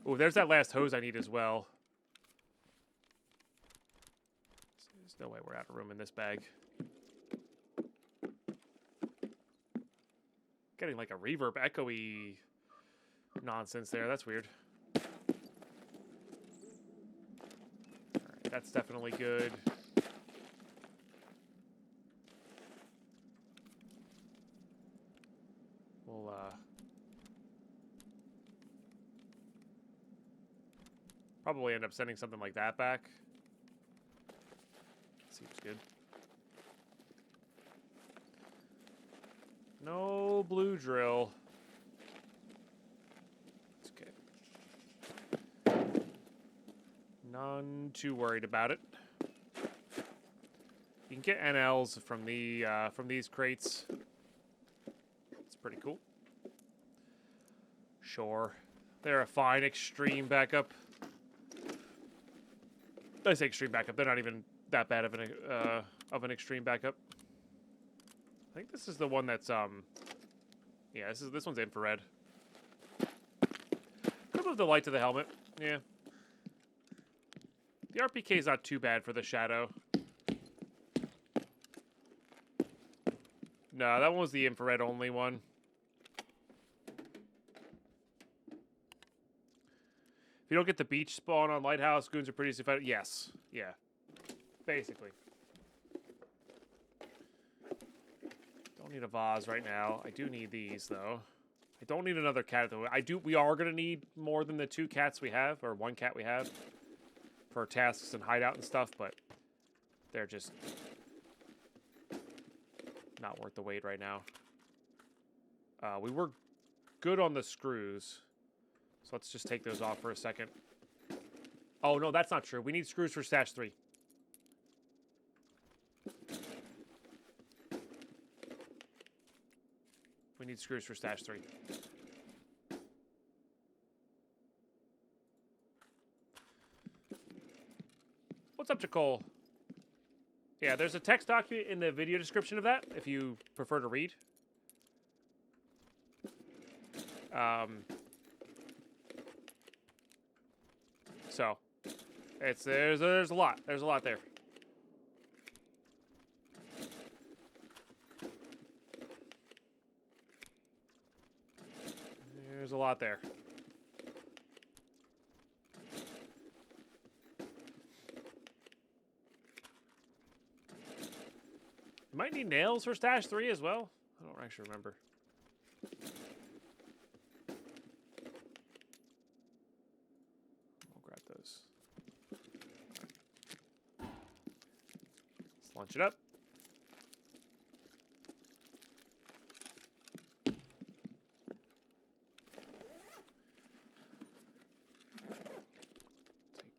Oh, there's that last hose I need as well. There's no way we're out of room in this bag. Getting like a reverb echoey nonsense there. That's weird. Alright, that's definitely good. We'll probably end up sending something like that back. Seems good. No blue drill. It's okay. None too worried about it. You can get NLs from these crates. It's pretty cool. Sure, they're a fine extreme backup. I say extreme backup. They're not even that bad of an extreme backup. I think this is the one that's yeah, this one's infrared. Could move the light to the helmet. Yeah. The RPK is not too bad for the shadow. No, that one was the infrared only one. If you don't get the beach spawn on Lighthouse, goons are pretty easy to fight. Yes. Yeah. Basically. Don't need a vase right now. I do need these, though. I don't need another cat, though. We are going to need more than the 2 cats we have, or 1 cat we have, for tasks and hideout and stuff, but they're just not worth the wait right now. We were good on the screws, so let's just take those off for a second. Oh, no, that's not true. We need screws for stash 3. We need screws for stash 3. What's up, Jacole? Yeah, there's a text document in the video description of that, if you prefer to read. So, there's a lot. There's a lot there. There's a lot there. You might need nails for stash 3 as well. I don't actually remember. We'll grab those. Let's launch it up.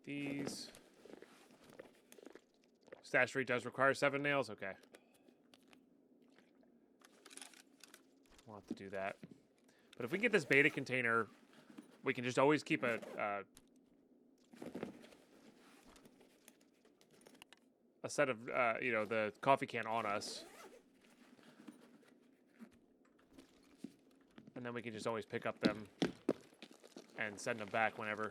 these. Stashery does require 7 nails. Okay. We'll have to do that. But if we get this beta container, we can just always keep a set of, you know, the coffee can on us. And then we can just always pick up them and send them back whenever.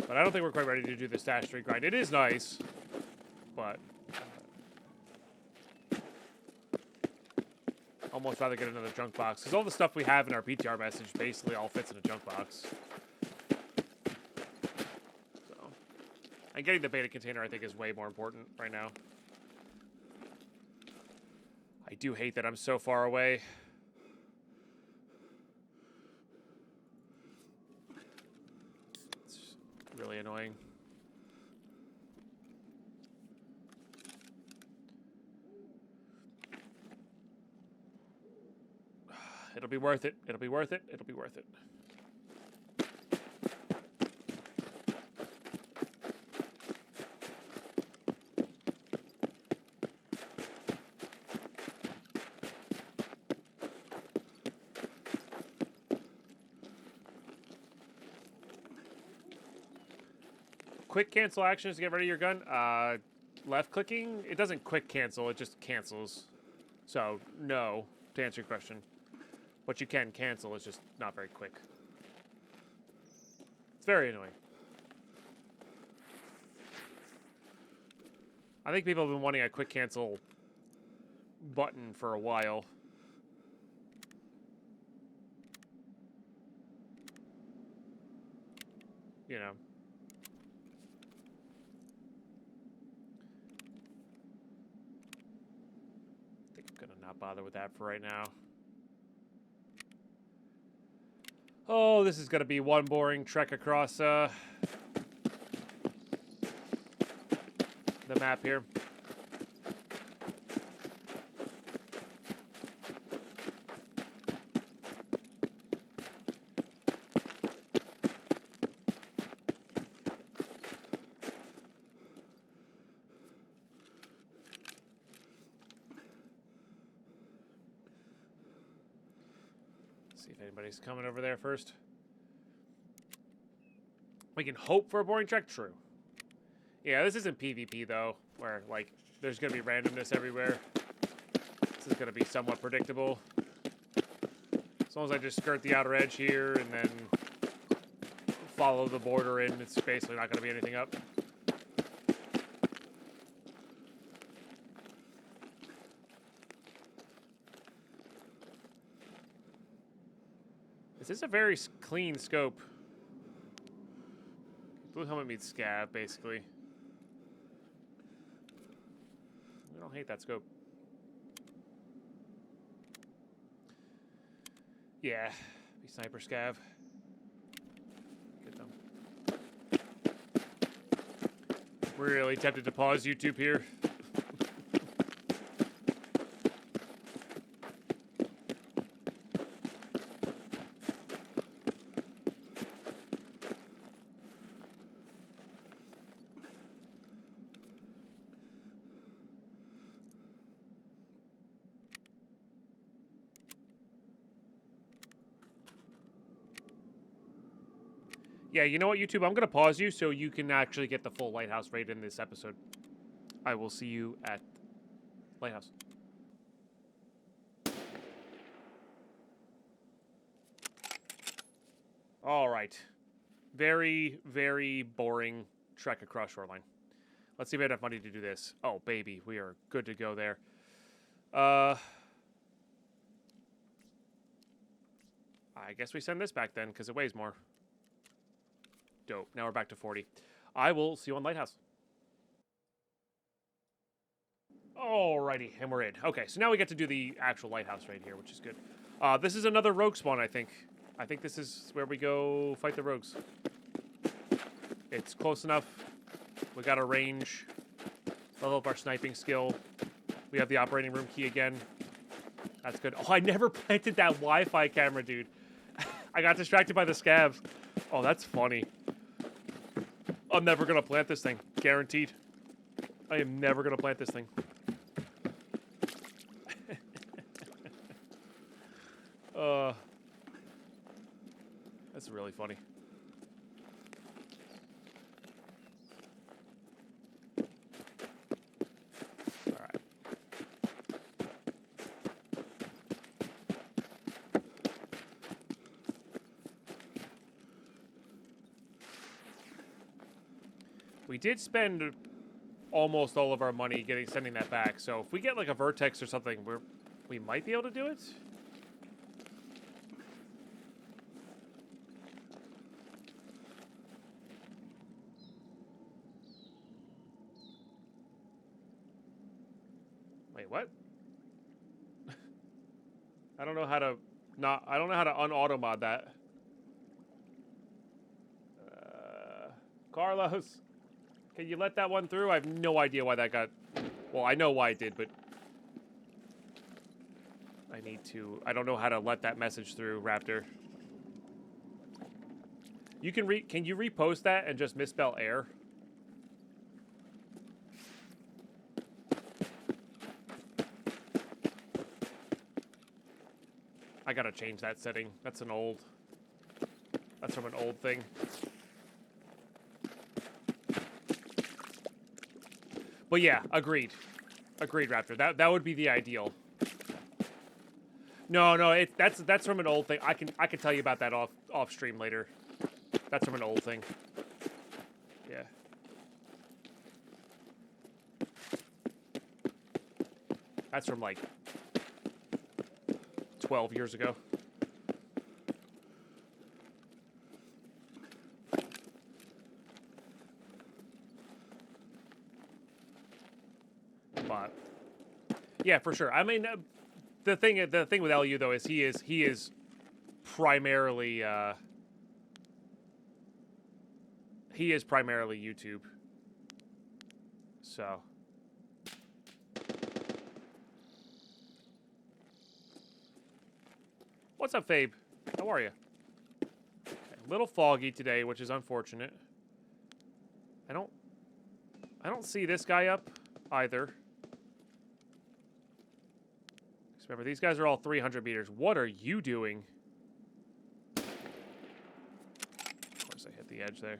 But I don't think we're quite ready to do the stash streak grind. It is nice, but almost rather get another junk box. Because all the stuff we have in our PTR message basically all fits in a junk box. So, and getting the beta container I think is way more important right now. I do hate that I'm so far away. It's really annoying. It'll be worth it. It'll be worth it. It'll be worth it. Quick cancel actions to get rid of your gun. Left clicking, it doesn't quick cancel, it just cancels. So, no, to answer your question. But you can cancel, it's just not very quick. It's very annoying. I think people have been wanting a quick cancel button for a while. You know. I think I'm gonna not bother with that for right now. Oh, this is gonna be one boring trek across the map here. See if anybody's coming over there first. We can hope for a boring trek, true. Yeah, this isn't PvP though, where like there's gonna be randomness everywhere. This is gonna be somewhat predictable. As long as I just skirt the outer edge here and then follow the border in, it's basically not gonna be anything up. This is a very clean scope. Blue helmet meets scav, basically. I don't hate that scope. Yeah, be sniper scav. Get them. Really tempted to pause YouTube here. Yeah, you know what, YouTube? I'm going to pause you so you can actually get the full Lighthouse raid in this episode. I will see you at Lighthouse. All right. Very, very boring trek across shoreline. Let's see if I have enough money to do this. Oh, baby. We are good to go there. I guess we send this back then because it weighs more. Dope. Now we're back to 40. I will see you on Lighthouse. Alrighty, and we're in. Okay, so now we get to do the actual Lighthouse raid here, which is good. This is another rogue spawn, I think. I think this is where we go fight the rogues. It's close enough. We got a range. Level up our sniping skill. We have the operating room key again. That's good. Oh, I never planted that Wi-Fi camera, dude. I got distracted by the scavs. Oh, that's funny. I'm never gonna plant this thing. Guaranteed. I am never gonna plant this thing. That's really funny. All right. We did spend almost all of our money sending that back. So if we get like a vertex or something, we might be able to do it. Wait, what? I don't know how to I don't know how to un-automod that. Carlos, can you let that one through? I have no idea why that got... Well, I know why it did, but... I don't know how to let that message through, Raptor. You can you repost that and just misspell air? I gotta change that setting. That's from an old thing. But yeah, agreed. Agreed, Raptor. That would be the ideal. No, that's from an old thing. I can tell you about that off stream later. That's from an old thing. Yeah. That's from like 12 years ago. But yeah, for sure. I mean, the thing with LU though is he is primarily YouTube. So what's up, Fabe? How are you? Okay, a little foggy today, which is unfortunate. I don't see this guy up either. Remember, these guys are all 300 meters. What are you doing? Of course, I hit the edge there.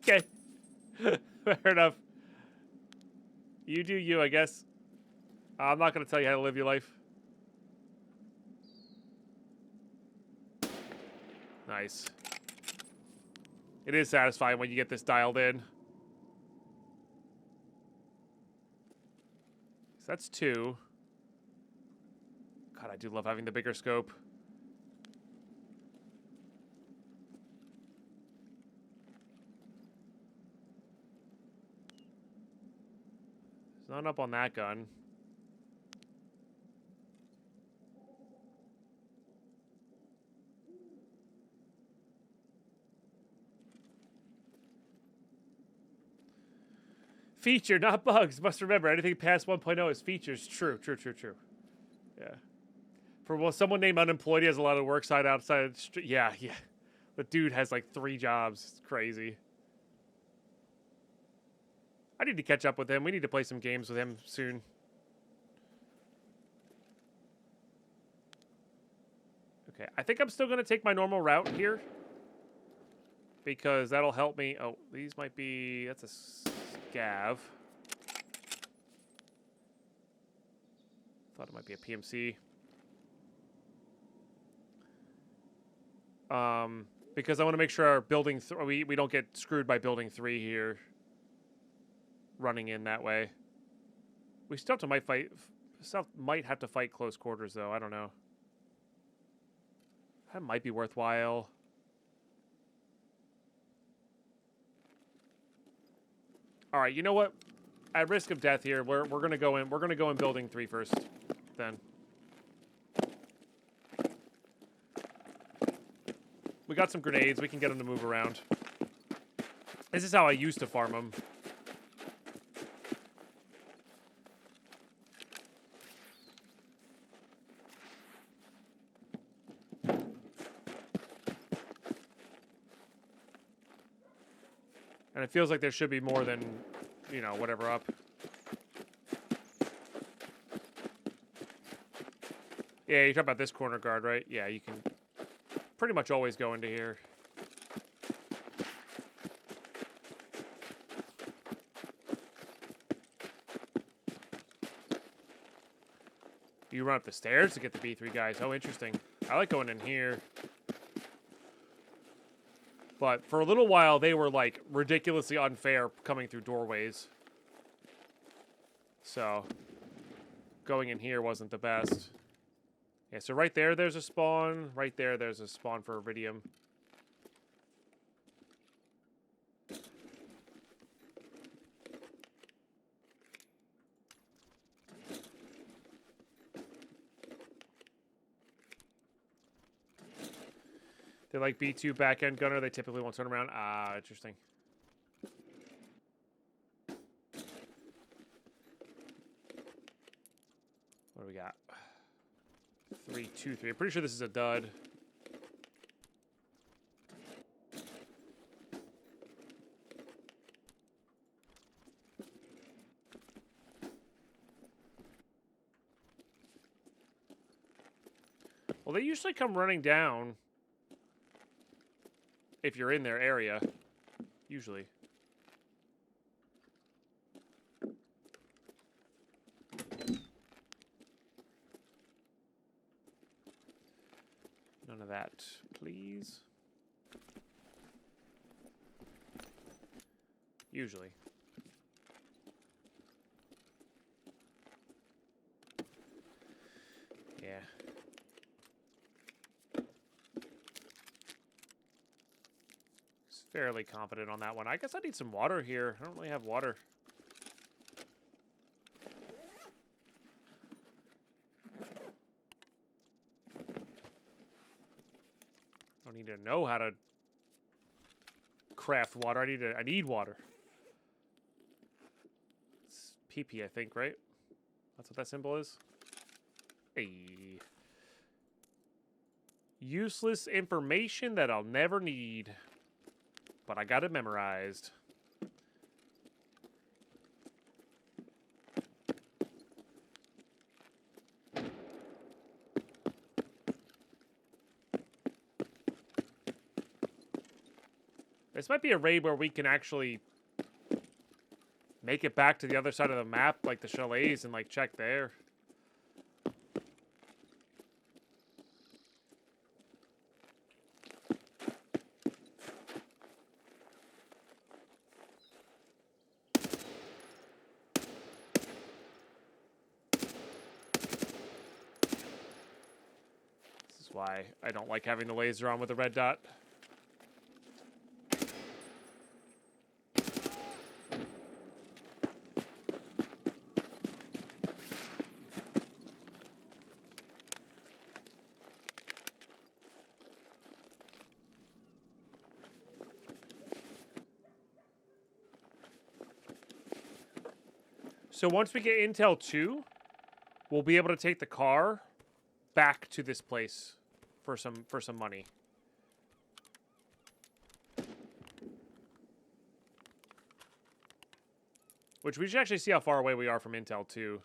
Okay. Fair enough. You do you, I guess. I'm not going to tell you how to live your life. Nice. It is satisfying when you get this dialed in. So that's 2. God, I do love having the bigger scope. There's none up on that gun. Feature, not bugs. Must remember, anything past 1.0 is features. True. Yeah. For someone named Unemployed, he has a lot of work side outside. Yeah. The dude has like 3 jobs. It's crazy. I need to catch up with him. We need to play some games with him soon. Okay, I think I'm still going to take my normal route here. Because that'll help me. Oh, these might be... That's a scav. Thought it might be a PMC. Because I want to make sure our building... we don't get screwed by building 3 here. Running in that way. We still might have to fight close quarters, though. I don't know. That might be worthwhile. All right, you know what? At risk of death here, we're gonna go in. We're gonna go in building 3 first. Then we got some grenades. We can get them to move around. This is how I used to farm them. it feels like there should be more than, you know, whatever up. Yeah, you're talking about this corner guard, right? Yeah, you can pretty much always go into here. You run up the stairs to get the B3 guys. Oh, interesting. I like going in here. But for a little while, they were, like, ridiculously unfair coming through doorways. So, going in here wasn't the best. Yeah, so right there, there's a spawn. Right there, there's a spawn for Iridium. They're like B2 back-end gunner. They typically won't turn around. Ah, interesting. What do we got? 3, 2, 3. I'm pretty sure this is a dud. Well, they usually come running down if you're in their area. Usually. None of that, please. Usually. Yeah. Fairly confident on that one. I guess I need some water here. I don't really have water. I don't need to know how to craft water. I need water. It's PP, I think, right? That's what that symbol is. Hey. Useless information that I'll never need. But I got it memorized. This might be a raid where we can actually make it back to the other side of the map, like the chalets, and like check there. Why I don't like having the laser on with the red dot. So once we get Intel 2, we'll be able to take the car back to this place for some money. Which we should actually see how far away we are from Intel 2.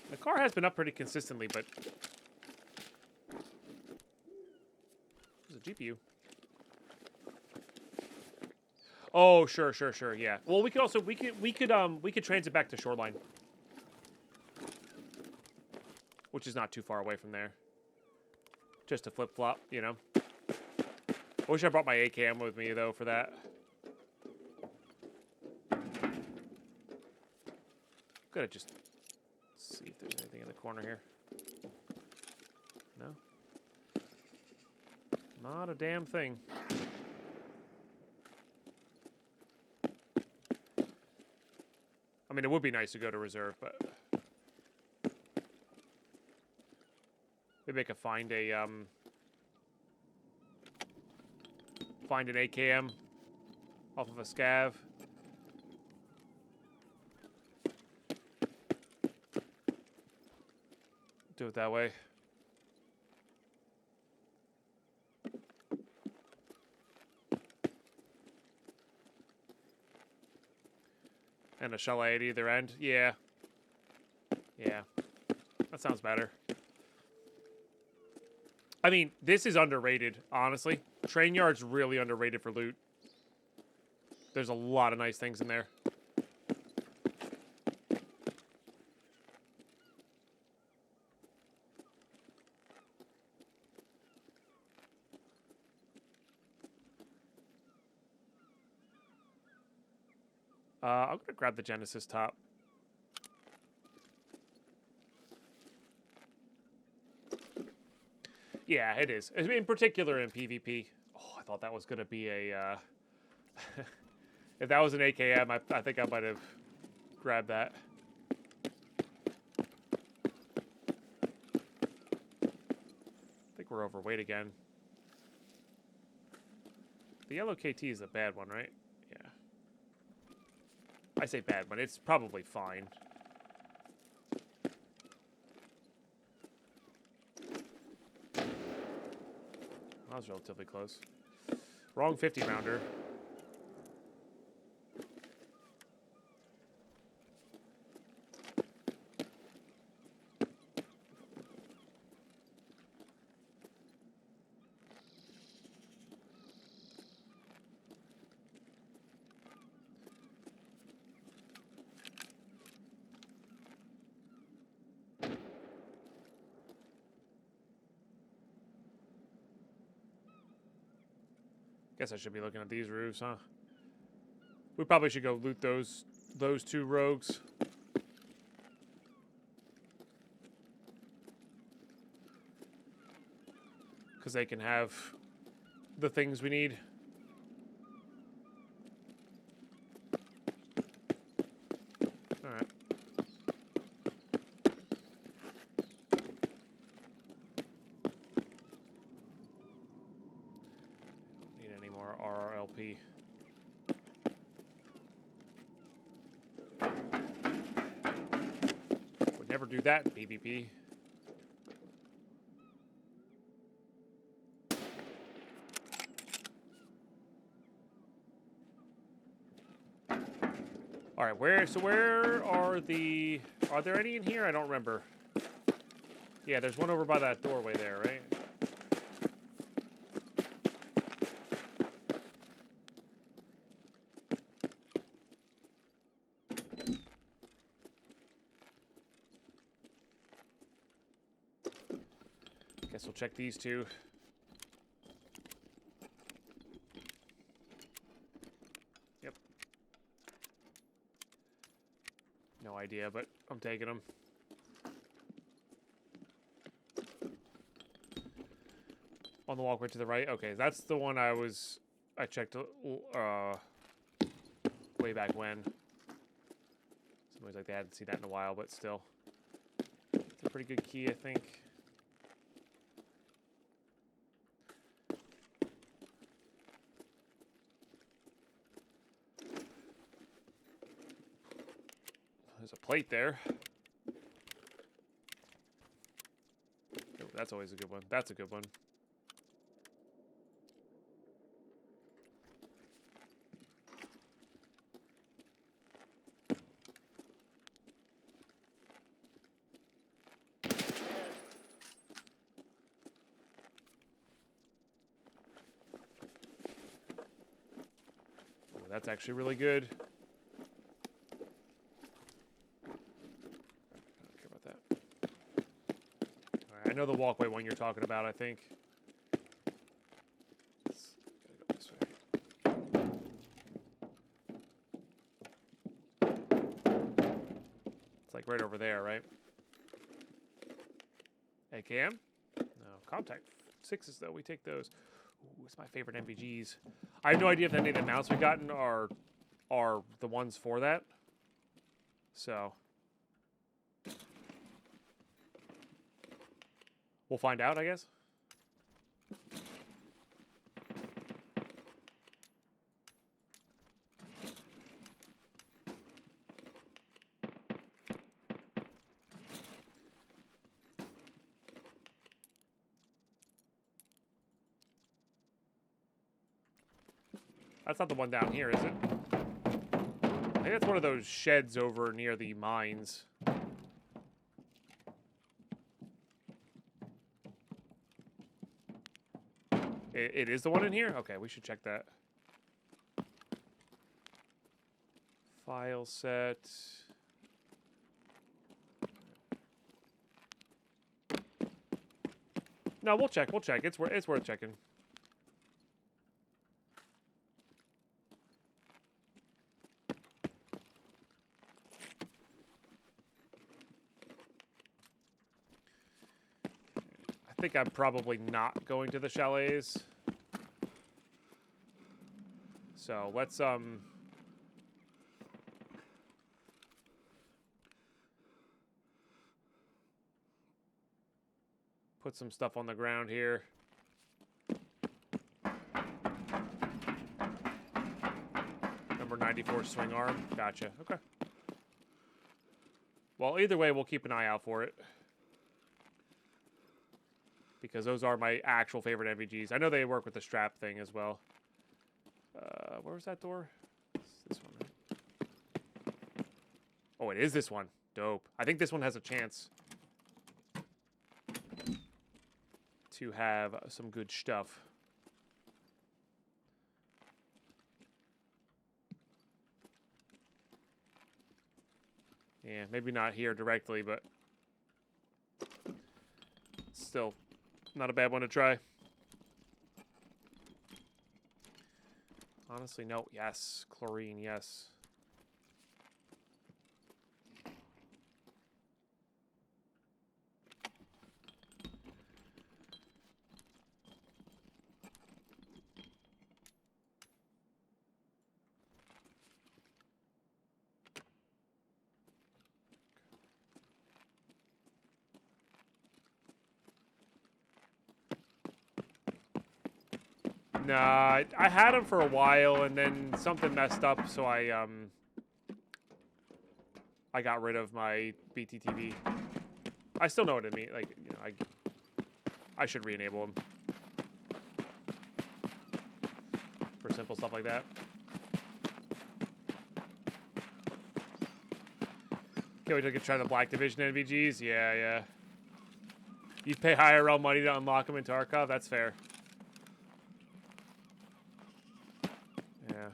The car has been up pretty consistently, but there's a GPU. Oh, sure, yeah. Well, we could also we could transit back to Shoreline, which is not too far away from there. Just a flip flop, you know. I wish I brought my AKM with me though for that. Gotta just see if there's anything in the corner here. No, not a damn thing. I mean, it would be nice to go to reserve, but maybe I could find an AKM off of a scav. do it that way. And a chalet at either end. Yeah. Yeah. That sounds better. I mean, this is underrated, honestly. Train Yard's really underrated for loot. There's a lot of nice things in there. I'm going to grab the Genesis top. Yeah, it is. In particular in PvP. Oh, I thought that was going to be a... if that was an AKM, I think I might have grabbed that. I think we're overweight again. The yellow KT is a bad one, right? Yeah. I say bad one. It's probably fine. That was relatively close. Wrong 50 rounder. Guess I should be looking at these roofs, huh? We probably should go loot those two rogues. Because they can have the things we need. Alright. Need any more RRLP. Would never do that in PvP. Alright, where are there any in here? I don't remember. Yeah, there's one over by that doorway there, right? Guess we'll check these two. Yep. No idea, but I'm taking them. On the walkway to the right? Okay, that's the one I checked way back when. Somebody's like, they hadn't seen that in a while, but still. It's a pretty good key, I think. There's a plate there. Oh, that's always a good one. That's a good one. Oh, that's actually really good. I know the walkway one you're talking about, I think. Gotta go this way. It's like right over there, right? AKM? No, contact 6s though, we take those. Ooh, it's my favorite MVGs. I have no idea if any of the mounts we've gotten are the ones for that. So we'll find out, I guess. That's not the one down here, is it? I think that's one of those sheds over near the mines. It is the one in here? Okay, we should check that. File set. No, we'll check. We'll check. It's worth checking. I think I'm probably not going to the chalets. So let's put some stuff on the ground here. Number 94 swing arm. Gotcha. Okay. Well, either way, we'll keep an eye out for it. Because those are my actual favorite NVGs. I know they work with the strap thing as well. Where was that door? It's this one, right? Oh, it is this one. Dope. I think this one has a chance to have some good stuff. Yeah, maybe not here directly, but still not a bad one to try. Honestly, no. Yes. Chlorine, yes. Nah, I had them for a while, and then something messed up, so I got rid of my BTTV. I still know what I mean. Like, you know, I should re-enable them for simple stuff like that. Can't wait to try the Black Division NVGs. Yeah, yeah. You pay IRL money to unlock them in Tarkov. That's fair. Yeah.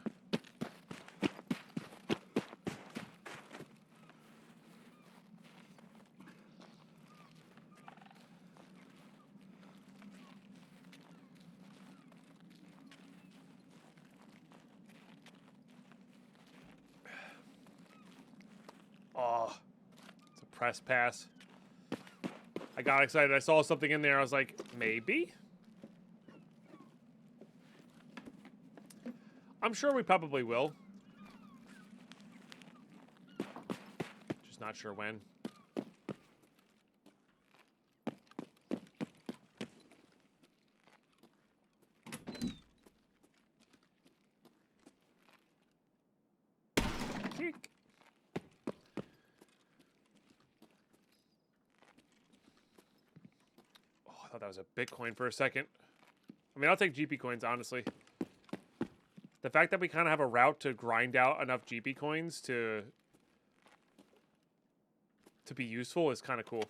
Oh, it's a press pass. I got excited. I saw something in there. I was like, maybe? I'm sure we probably will. Just not sure when. Kick. Oh, I thought that was a Bitcoin for a second. I mean, I'll take GP coins, honestly. The fact that we kind of have a route to grind out enough GP coins to be useful is kind of cool.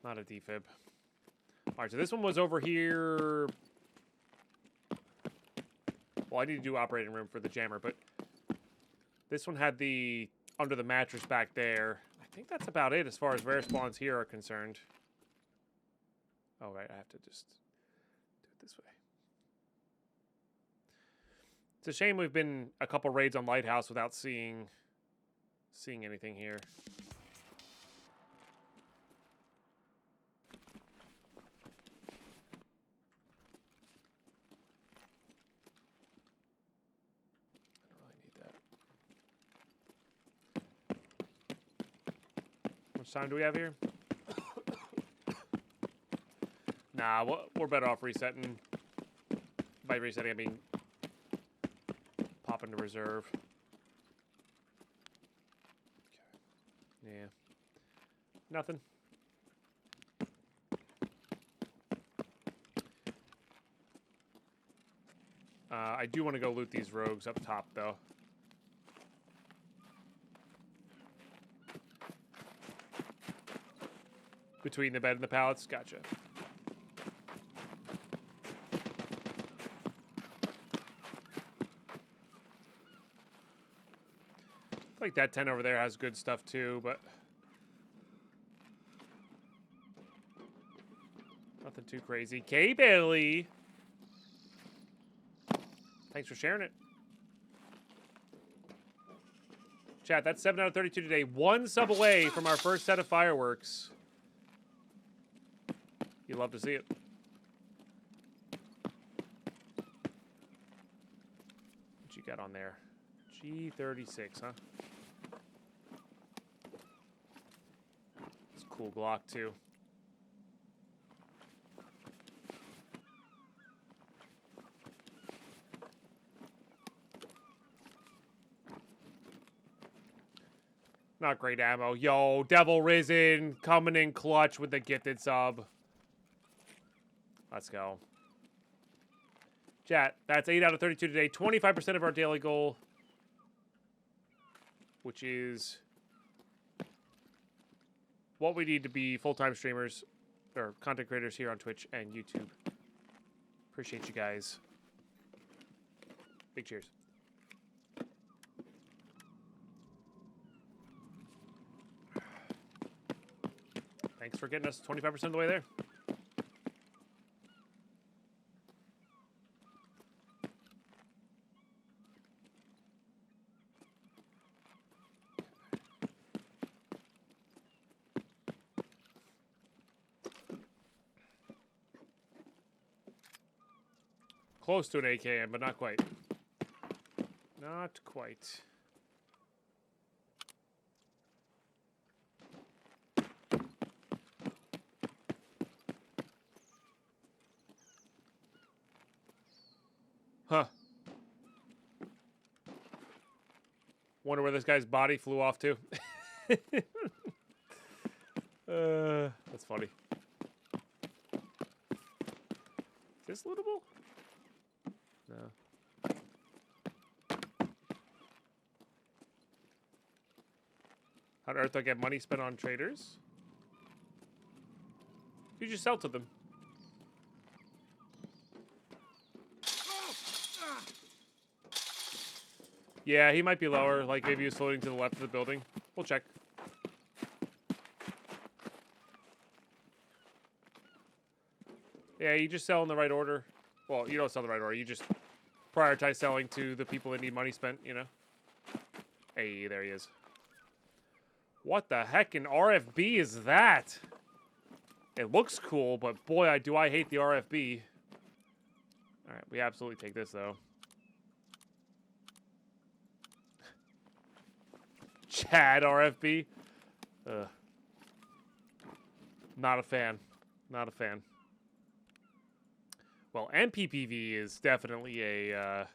Not a defib. All right, so this one was over here. Well, I need to do operating room for the jammer, but this one had the under the mattress back there. I think that's about it as far as rare spawns here are concerned. Oh, right, I have to just do it this way. It's a shame we've been a couple raids on Lighthouse without seeing anything here. How much time do we have here? Nah, we're better off resetting. By resetting, I mean popping to reserve. Okay. Yeah. Nothing. I do want to go loot these rogues up top, though. Between the bed and the pallets? Gotcha. I feel like that tent over there has good stuff, too, but... nothing too crazy. K-Bailey! Thanks for sharing it. Chat, that's 7 out of 32 today. 1 sub away from our first set of fireworks. You love to see it. What you got on there? G36, huh? It's a cool Glock, too. Not great ammo. Yo, Devil Risen coming in clutch with the gifted sub. Let's go. Chat, that's 8 out of 32 today. 25% of our daily goal. Which is what we need to be full-time streamers or content creators here on Twitch and YouTube. Appreciate you guys. Big cheers. Thanks for getting us 25% of the way there. Close to an AKM, but not quite. Not quite. Huh. Wonder where this guy's body flew off to. That's funny. Is this lootable? No. How on earth do I get money spent on traders? You just sell to them. Yeah, he might be lower. Like maybe he was floating to the left of the building. We'll check. Yeah, you just sell in the right order. Well, you don't sell in the right order. You just prioritize selling to the people that need money spent, you know? Hey, there he is. What the heck in RFB is that? It looks cool, but boy, do I hate the RFB. All right, we absolutely take this, though. Chad RFB. Not a fan. Not a fan. Well, MPPV is definitely a...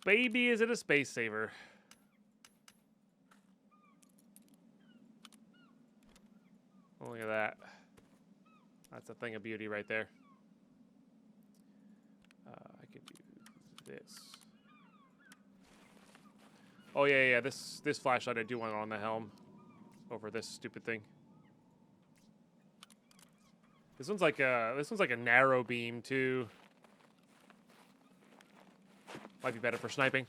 baby, is it a space saver? Oh, look at that. That's a thing of beauty right there. I could do this. Oh yeah. This flashlight I do want on the helm over this stupid thing. This one's like a narrow beam too. Might be better for sniping.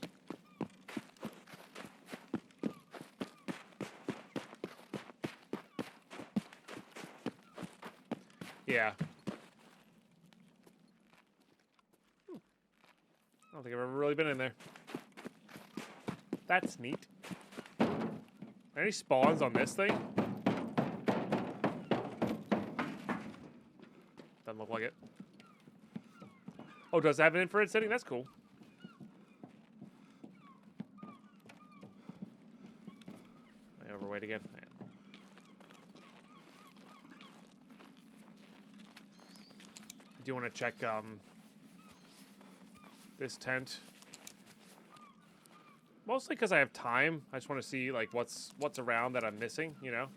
Yeah. I don't think I've ever really been in there. That's neat. Any spawns on this thing? Doesn't look like it. Oh, does it have an infrared setting? That's cool. I overweight again. Man. I do want to check this tent. Mostly because I have time. I just want to see like what's around that I'm missing, you know?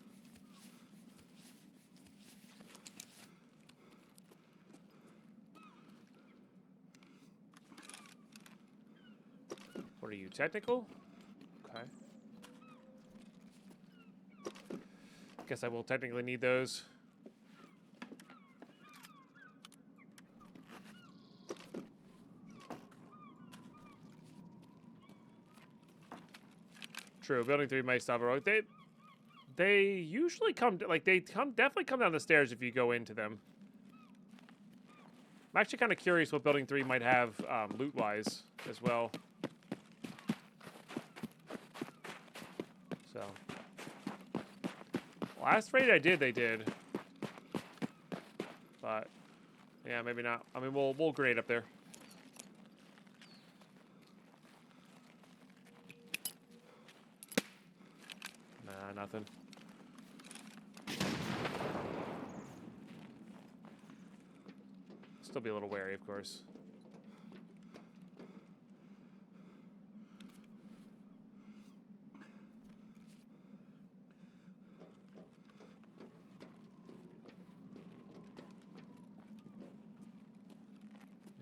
What are you, technical? Okay. Guess I will technically need those. True, building 3 might stop heroic. They usually come like definitely come down the stairs if you go into them. I'm actually kind of curious what building 3 might have loot wise as well. So last raid I did, they did, but yeah, maybe not. I mean, we'll grade up there. Nah, nothing. Still be a little wary, of course.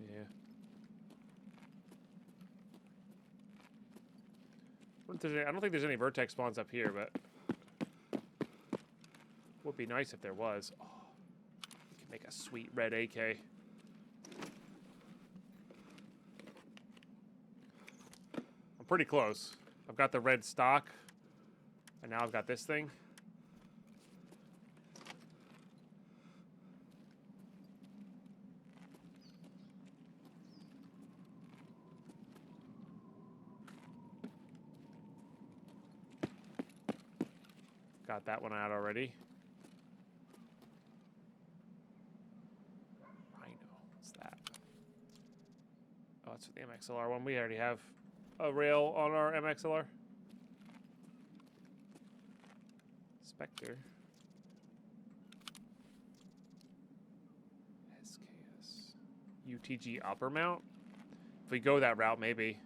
Yeah. I don't think there's any vertex spawns up here, but would be nice if there was. Oh, we could make a sweet red AK. I'm pretty close. I've got the red stock, and now I've got this thing. Got that one out already. Rhino, what's that? Oh, it's for the MXLR one. We already have a rail on our MXLR. Spectre. SKS. UTG upper mount? If we go that route, maybe.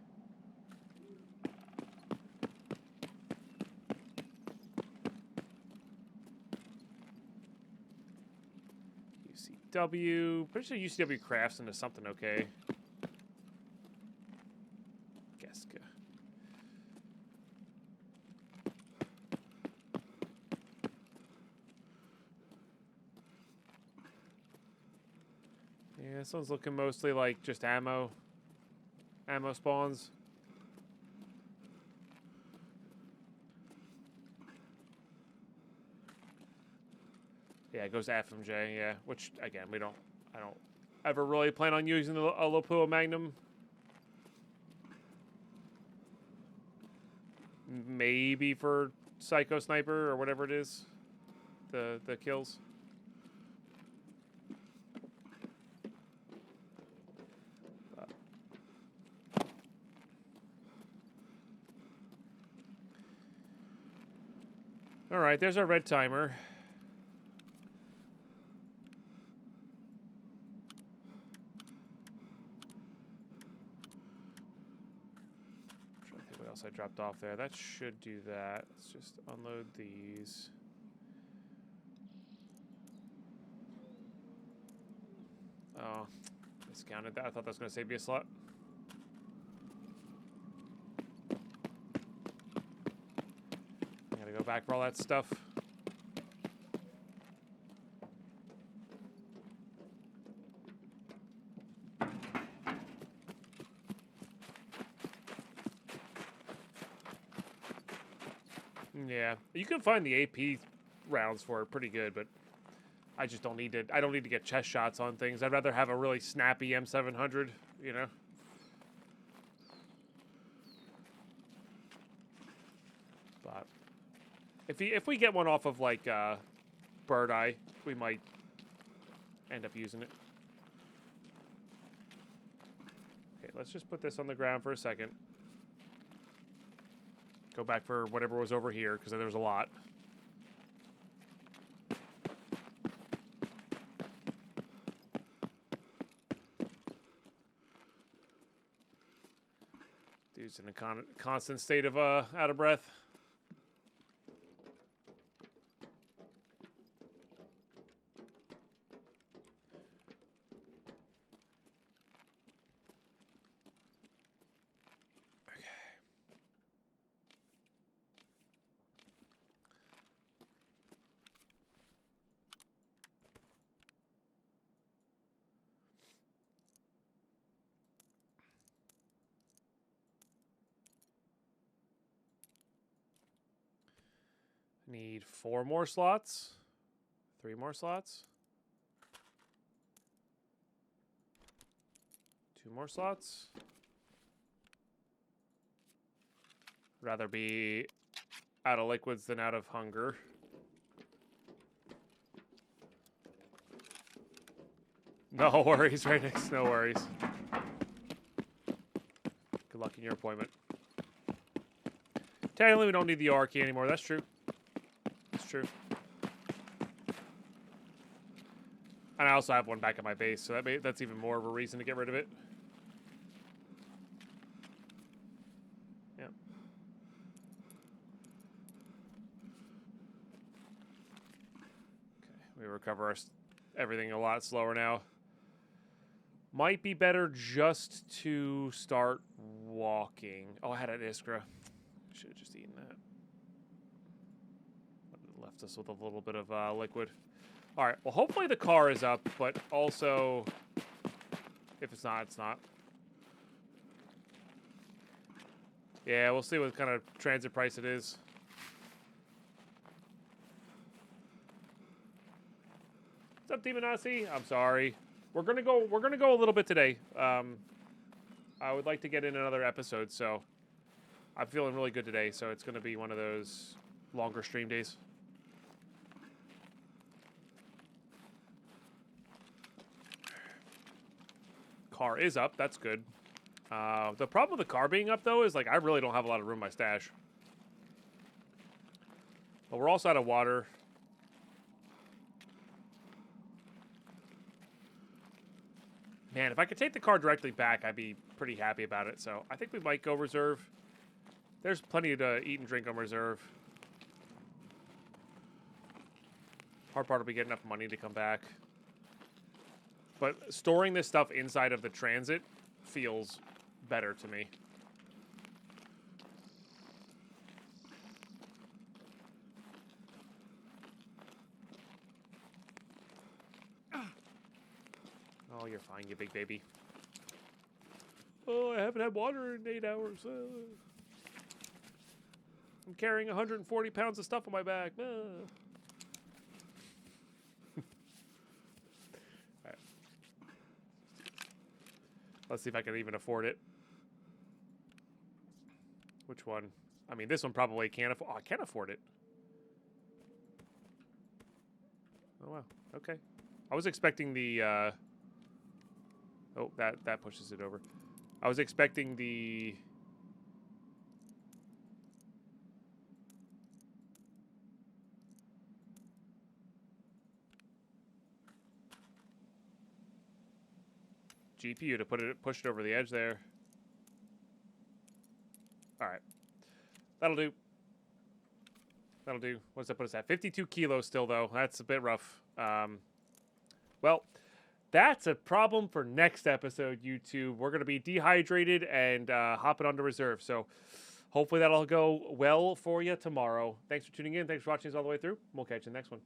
UCW. Pretty sure UCW crafts into something okay. Geska. Yeah, this one's looking mostly like just ammo spawns. Yeah, it goes to FMJ, yeah. Which, again, I don't ever really plan on using a Lopua Magnum. Maybe for Psycho Sniper or whatever it is. The kills. Alright, there's our red timer. I dropped off there. That should do that. Let's just unload these. Oh, discounted that. I thought that was going to save me a slot. I gotta go back for all that stuff. Yeah, you can find the AP rounds for it pretty good, but I just don't need to. I don't need to get chest shots on things. I'd rather have a really snappy M700, you know. But if we get one off of like Bird Eye, we might end up using it. Okay, let's just put this on the ground for a second. Go back for whatever was over here, because there was a lot. Dude's in a constant state of out of breath. Need 4 more slots. 3 more slots. 2 more slots. Rather be out of liquids than out of hunger. No worries, right next. No worries. Good luck in your appointment. Technically, we don't need the R key anymore. That's true. That's true. And I also have one back at my base, so that's even more of a reason to get rid of it. Yeah. Okay, we recover everything a lot slower now. Might be better just to start walking. Oh, I had an Iskra. Should have just eaten that. Left us with a little bit of liquid. All right, well, hopefully the car is up, but also, if it's not, it's not. Yeah, we'll see what kind of transit price it is. What's up, Demon Nazi? I'm sorry. We're gonna go a little bit today. I would like to get in another episode, so I'm feeling really good today, so it's gonna be one of those longer stream days. Car is up. That's good. The problem with the car being up, though, is like I really don't have a lot of room in my stash. But we're also out of water. Man, if I could take the car directly back, I'd be pretty happy about it. So I think we might go reserve. There's plenty to eat and drink on reserve. Hard part will be getting enough money to come back. But storing this stuff inside of the transit feels better to me. Oh, you're fine, you big baby. Oh, I haven't had water in 8 hours. I'm carrying 140 pounds of stuff on my back. Let's see if I can even afford it. Which one? I mean, this one probably can't afford. Oh, I can't afford it. Oh, wow. Okay. I was expecting the... Oh, that pushes it over. I was expecting the... GPU to push it over the edge there. All right. That'll do. That'll do. What's that put us at? 52 kilos still, though. That's a bit rough. Well, that's a problem for next episode, YouTube. We're going to be dehydrated and hopping onto reserve. So hopefully that'll go well for you tomorrow. Thanks for tuning in. Thanks for watching us all the way through. We'll catch you in the next one.